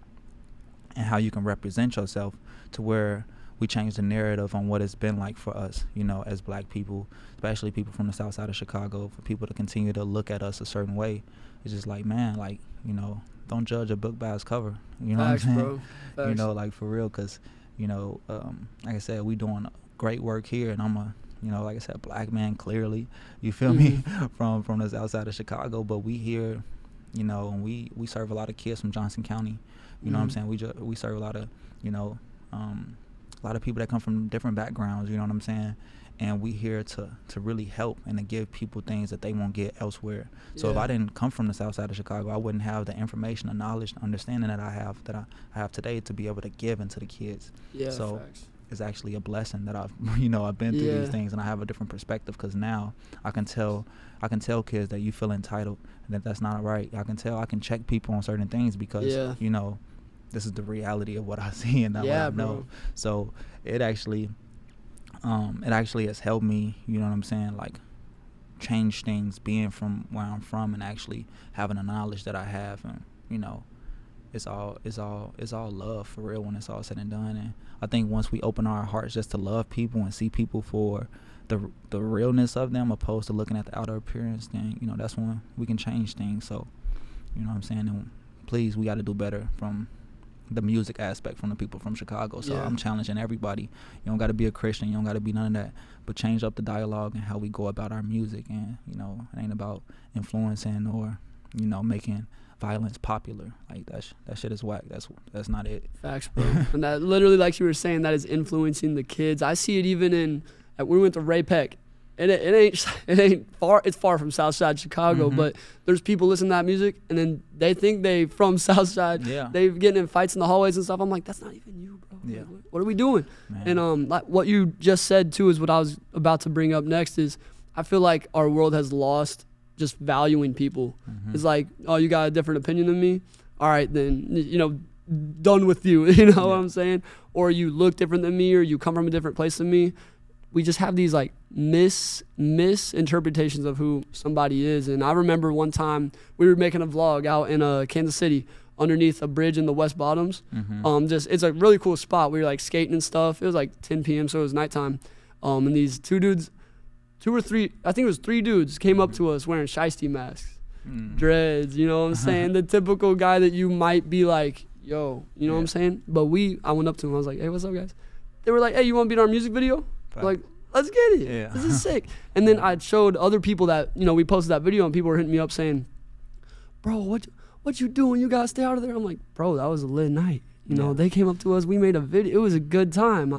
Speaker 2: and how you can represent yourself to where we change the narrative on what it's been like for us, you know, as black people, especially people from the south side of Chicago, for people to continue to look at us a certain way. It's just like, man, like, you know, don't judge a book by its cover. You know what I'm saying? Bro. Facts. You know, like, for real, because, you know, like I said, we doing great work here, and I'm a, you know, like I said, black man, clearly, you feel me, from the south side of Chicago, but we here, you know, and we serve a lot of kids from Johnson County. You know what I'm saying? We serve a lot of, you know, a lot of people that come from different backgrounds, you know what I'm saying? And we here to really help and to give people things that they won't get elsewhere. So if I didn't come from the south side of Chicago, I wouldn't have the information, the knowledge, the understanding that I have today to be able to give into the kids. So facts. It's actually a blessing that I've been through these things, and I have a different perspective, because now I can tell kids that you feel entitled and that's not right. I can check people on certain things, because you know, this is the reality of what I see and not what I know. So it actually has helped me, you know what I'm saying, like change things, being from where I'm from and actually having the knowledge that I have. And, you know, it's all love for real when it's all said and done. And I think once we open our hearts just to love people and see people for the realness of them, opposed to looking at the outer appearance, then, you know, that's when we can change things. So, you know what I'm saying? And please, we got to do better from the music aspect from the people from Chicago. So I'm challenging everybody. You don't got to be a Christian. You don't got to be none of that. But change up the dialogue and how we go about our music. And, you know, it ain't about influencing or, you know, making violence popular. Like, that shit is whack. That's not it. Facts,
Speaker 1: bro. And that literally, like you were saying, that is influencing the kids. I see it even we went to Ray Peck. It ain't far. It's far from Southside Chicago, but there's people listening to that music, and then they think they from Southside. They getting in fights in the hallways and stuff. I'm like, that's not even you, bro. Like, what are we doing? Man. And like what you just said too is what I was about to bring up next. Is I feel like our world has lost just valuing people. It's like, oh, you got a different opinion than me? All right, then, you know, done with you. You know what I'm saying? Or you look different than me, or you come from a different place than me. We just have these like misinterpretations of who somebody is. And I remember one time we were making a vlog out in Kansas City underneath a bridge in the West Bottoms. It's a really cool spot. We were like skating and stuff. It was like 10 p.m. so it was nighttime. And these two or three dudes came up to us wearing shiesty masks. dreads, you know what I'm saying? The typical guy that you might be like, yo, you know what I'm saying? But I went up to him, I was like, hey, what's up, guys? They were like, hey, you want to be in our music video? Like, let's get it. Yeah. This is sick. And then I showed other people that, you know, we posted that video and people were hitting me up saying, bro, what you doing? You got to stay out of there. I'm like, bro, that was a lit night. You know, they came up to us. We made a video. It was a good time.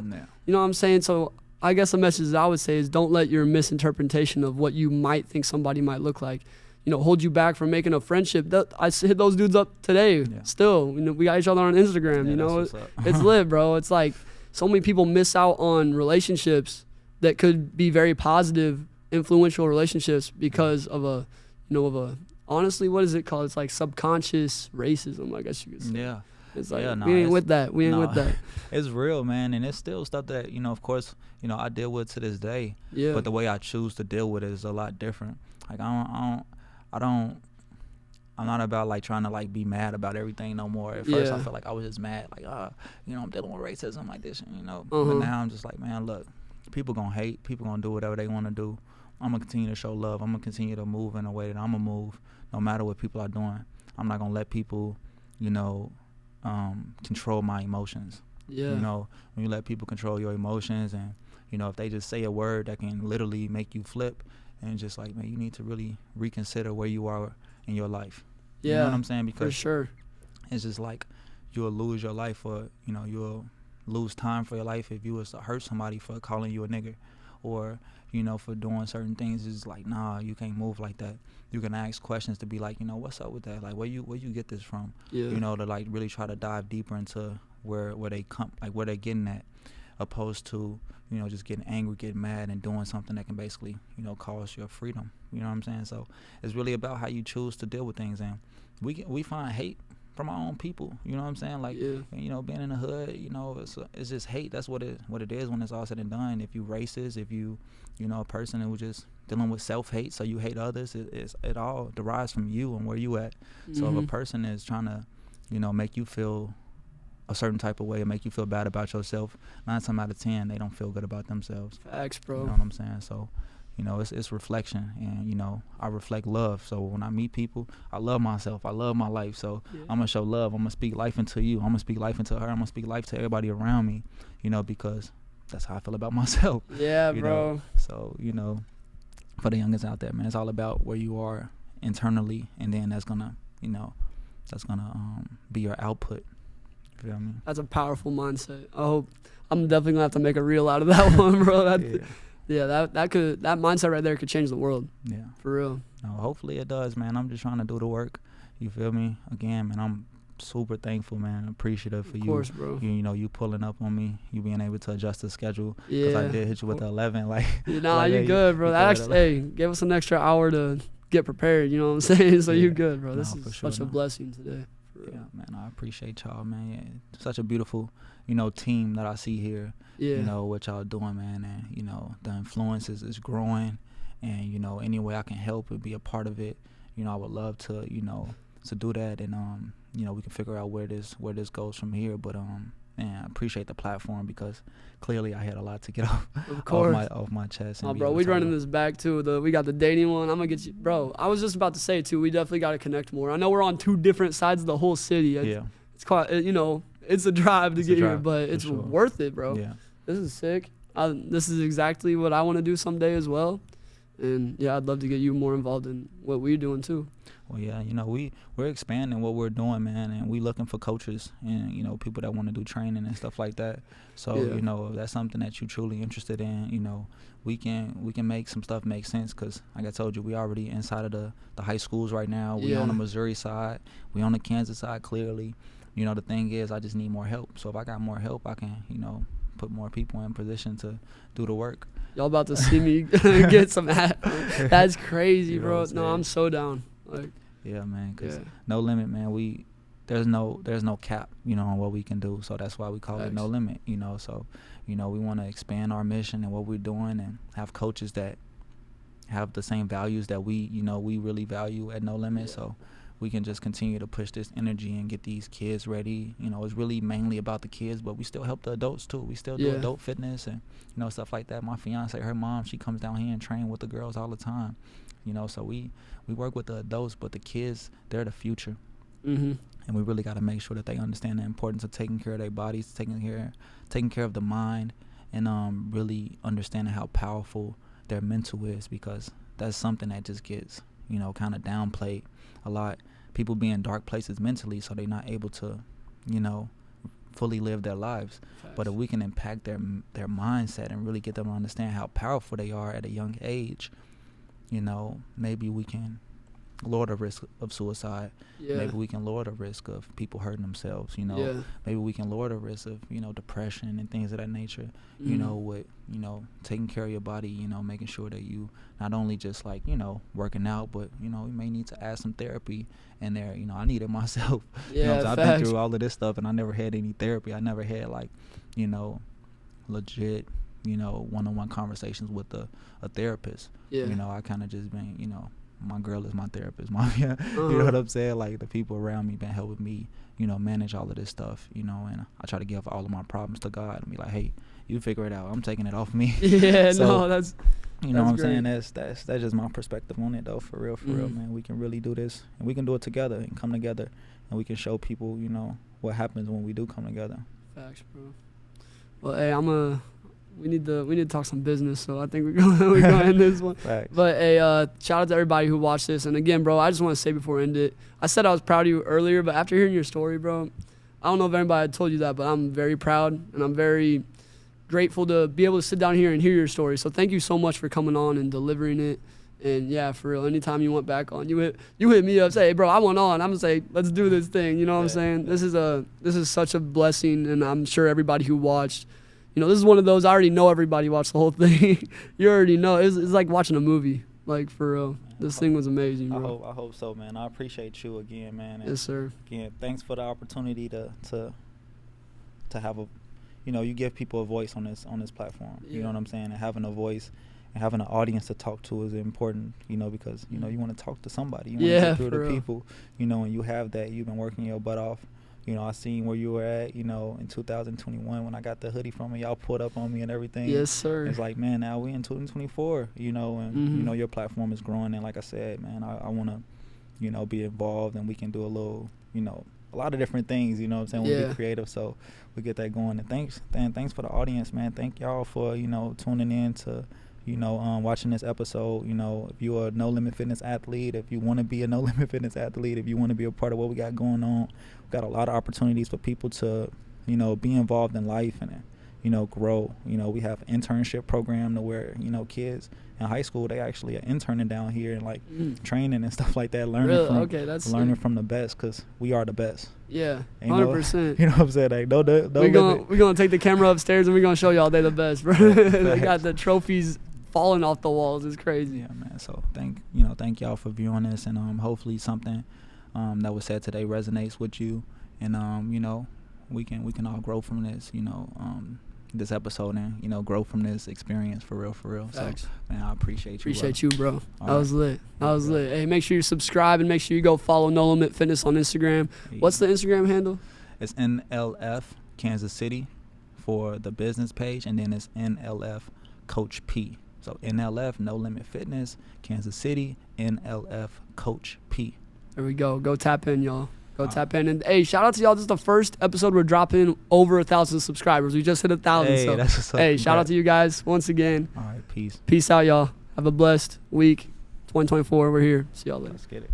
Speaker 1: You know what I'm saying? So I guess the message that I would say is don't let your misinterpretation of what you might think somebody might look like, you know, hold you back from making a friendship. I hit those dudes up today. Still, you know, we got each other on Instagram. You know, it's lit, bro. It's like so many people miss out on relationships that could be very positive, influential relationships because of a, you know, honestly, what is it called? It's like subconscious racism, I guess you could say. Yeah. It's like, we ain't with that. We ain't with that. It's
Speaker 2: real, man. And it's still stuff that, you know, of course, you know, I deal with to this day. Yeah. But the way I choose to deal with it is a lot different. Like, I'm not about, like, trying to, like, be mad about everything no more. At first, I felt like I was just mad. Like, you know, I'm dealing with racism like this, you know. But now I'm just like, man, look, people gonna hate. People gonna do whatever they want to do. I'm gonna continue to show love. I'm gonna continue to move in a way that I'm gonna move no matter what people are doing. I'm not gonna let people, you know, control my emotions. You know, when you let people control your emotions and, you know, if they just say a word that can literally make you flip and just like, man, you need to really reconsider where you are in your life. You know what I'm saying? Because
Speaker 1: for sure,
Speaker 2: it's just like you'll lose your life, or, you know, you'll lose time for your life if you was to hurt somebody for calling you a nigger, or, you know, for doing certain things. It's like, nah, you can't move like that. You can ask questions to be like, you know, what's up with that? Like, where you get this from? You know, to like really try to dive deeper into where they come, like where they're getting at, opposed to, you know, just getting angry, getting mad, and doing something that can basically, you know, cost your freedom. You know what I'm saying? So it's really about how you choose to deal with things, and we find hate from our own people. You know what I'm saying? Like, you know, being in the hood, you know, it's just hate. That's what it is when it's all said and done. If you racist, if you know, a person who just dealing with self-hate, so you hate others, it all derives from you and where you at. So if a person is trying to, you know, make you feel a certain type of way and make you feel bad about yourself, 9 times out of 10 they don't feel good about themselves.
Speaker 1: Facts, bro.
Speaker 2: You know what I'm saying? So, you know, it's reflection, and, you know, I reflect love. So when I meet people, I love myself, I love my life. So I'm gonna show love. I'm gonna speak life into you. I'm gonna speak life into her. I'm gonna speak life to everybody around me, you know, because that's how I feel about myself.
Speaker 1: Yeah,
Speaker 2: you
Speaker 1: bro.
Speaker 2: know? So, you know, for the youngins out there, man, it's all about where you are internally, and then that's gonna, you know, be your output. You feel me?
Speaker 1: That's a powerful mindset. I hope I'm definitely gonna have to make a reel out of that one, bro. That mindset right there could change the world. Yeah, for real.
Speaker 2: No, hopefully it does, man. I'm just trying to do the work. You feel me? Again, man, I'm super thankful, man. Appreciative for you. Of course, bro. You know, you pulling up on me. You being able to adjust the schedule. Because I did hit you with the 11. Like,
Speaker 1: nah, like, you good, bro. That actually, hey, gave us an extra hour to get prepared. You know what I'm saying? So you good, bro. This is such a blessing today.
Speaker 2: Yeah, man, I appreciate y'all, man. Yeah, such a beautiful, you know, team that I see here. You know, what y'all doing, man, and, you know, the influences is growing, and, you know, any way I can help and be a part of it, you know, I would love to, you know, to do that, and you know, we can figure out where this goes from here. But man, I appreciate the platform, because clearly I had a lot to get off my chest.
Speaker 1: Oh, bro, we running this back too. We got the dating one. I'm gonna get you, bro. I was just about to say too. We definitely got to connect more. I know we're on 2 different sides of the whole city. It's quite, you know, it's a drive to get here, but it's worth it, bro. Yeah, this is sick. This is exactly what I want to do someday as well. And yeah, I'd love to get you more involved in what we're doing too.
Speaker 2: Well, yeah, you know, we're expanding what we're doing, man, and we looking for coaches and, you know, people that want to do training and stuff like that. So, you know, if that's something that you're truly interested in, you know, we can make some stuff make sense, because like I told you, we already inside of the high schools right now. We on the Missouri side, we on the Kansas side, clearly. You know, the thing is, I just need more help. So if I got more help, I can, you know, put more people in position to do the work.
Speaker 1: Y'all about to see me get some that's crazy, bro. No, I'm so down. Like,
Speaker 2: yeah, man, because No Limit, man, there's no cap, you know, on what we can do. So that's why we call it No Limit, you know. So, you know, we want to expand our mission and what we're doing, and have coaches that have the same values that we really value at No Limit. So we can just continue to push this energy and get these kids ready. You know, it's really mainly about the kids, but we still help the adults too. We still do adult fitness and, you know, stuff like that. My fiance, her mom, she comes down here and train with the girls all the time. You know, so we work with the adults, but the kids, they're the future. And we really got to make sure that they understand the importance of taking care of their bodies, taking care of the mind, and really understanding how powerful their mental is, because that's something that just gets, you know, kind of downplayed a lot. People be in dark places mentally, so they're not able to, you know, fully live their lives.
Speaker 1: Facts.
Speaker 2: But if we can impact their mindset and really get them to understand how powerful they are at a young age, you know, maybe we can lower the risk of suicide. Maybe we can lower the risk of people hurting themselves, you know. Maybe we can lower the risk of, you know, depression and things of that nature, you know, with, you know, taking care of your body, you know, making sure that you not only just like, you know, working out, but, you know, you may need to add some therapy in there. You know, I need it myself. You know, I've been through all of this stuff and I never had any therapy. I never had like, you know, legit, you know, one-on-one conversations with a therapist. You know, I kind of just been, you know, my girl is my therapist. You know what I'm saying? Like, the people around me been helping me, you know, manage all of this stuff, you know, and I try to give all of my problems to God and be like, hey, you figure it out. I'm taking it off me. So,
Speaker 1: that's,
Speaker 2: you know what I'm
Speaker 1: great.
Speaker 2: saying? That's just my perspective on it, though, for real, man. We can really do this, and we can do it together and come together, and we can show people, you know, what happens when we do come together.
Speaker 1: Facts, bro. Well, hey, we need to talk some business, so I think we're gonna end this one.
Speaker 2: Facts.
Speaker 1: But hey, shout out to everybody who watched this. And again, bro, I just want to say before I end it, I said I was proud of you earlier, but after hearing your story, bro, I don't know if anybody had told you that, but I'm very proud and I'm very grateful to be able to sit down here and hear your story. So thank you so much for coming on and delivering it. And yeah, for real, anytime you want back on, you hit me up, say, hey, bro, I want on. I'm gonna say, let's do this thing. You know what I'm saying? This is such a blessing, and I'm sure everybody who watched, you know, this is one of those, I already know everybody watched the whole thing. You already know. It's like watching a movie. Like, for real. This thing was amazing, bro.
Speaker 2: I hope so, man. I appreciate you again, man. And
Speaker 1: yes, sir.
Speaker 2: Again, thanks for the opportunity to have a, you know, you give people a voice on this platform. You know what I'm saying? And having a voice and having an audience to talk to is important, you know, because, you know, you want to talk to somebody. You want to get through to people, you know, and you have that. You've been working your butt off. You know, I seen where you were at, you know, in 2021 when I got the hoodie from you. Y'all pulled up on me and everything.
Speaker 1: Yes, sir.
Speaker 2: It's like, man, now we in 2024, you know, and, you know, your platform is growing. And like I said, man, I want to, you know, be involved, and we can do a little, you know, a lot of different things, you know what I'm saying? We'll be creative, so we get that going. And thanks for the audience, man. Thank y'all for, you know, tuning in to, you know, watching this episode. You know, if you're a No Limit Fitness athlete, if you want to be a No Limit Fitness athlete, if you want to be a part of what we got going on, we've got a lot of opportunities for people to, you know, be involved in life and, you know, grow. You know, we have an internship program to where, you know, kids in high school, they actually are interning down here and like training and stuff like that, learning from the best, because we are the best.
Speaker 1: Yeah, 100%.
Speaker 2: You know what I'm saying? Like, we're
Speaker 1: gonna take the camera upstairs and we're gonna show y'all they the best, bro. They got the trophies falling off the walls. It's crazy.
Speaker 2: Yeah, man. So thank y'all for viewing this, and hopefully something that was said today resonates with you, and you know, we can all grow from this, you know, this episode, and, you know, grow from this experience for real.
Speaker 1: Facts.
Speaker 2: So, man, I appreciate you.
Speaker 1: Appreciate you, bro. That was lit. Hey, make sure you subscribe and make sure you go follow No Limit Fitness on Instagram. Yeah. What's the Instagram handle?
Speaker 2: It's NLF Kansas City for the business page, and then it's NLF Coach P. So NLF No Limit Fitness, Kansas City, NLF Coach P.
Speaker 1: There we go. Go tap in, y'all. Go tap in. And hey, shout out to y'all. This is the first episode we're dropping over 1,000 subscribers. We just hit 1,000.
Speaker 2: Hey, so that's what's up.
Speaker 1: Hey, shout out to you guys once again.
Speaker 2: All right, peace.
Speaker 1: Peace out, y'all. Have a blessed week. 2024. We're here. See y'all later.
Speaker 2: Let's get it.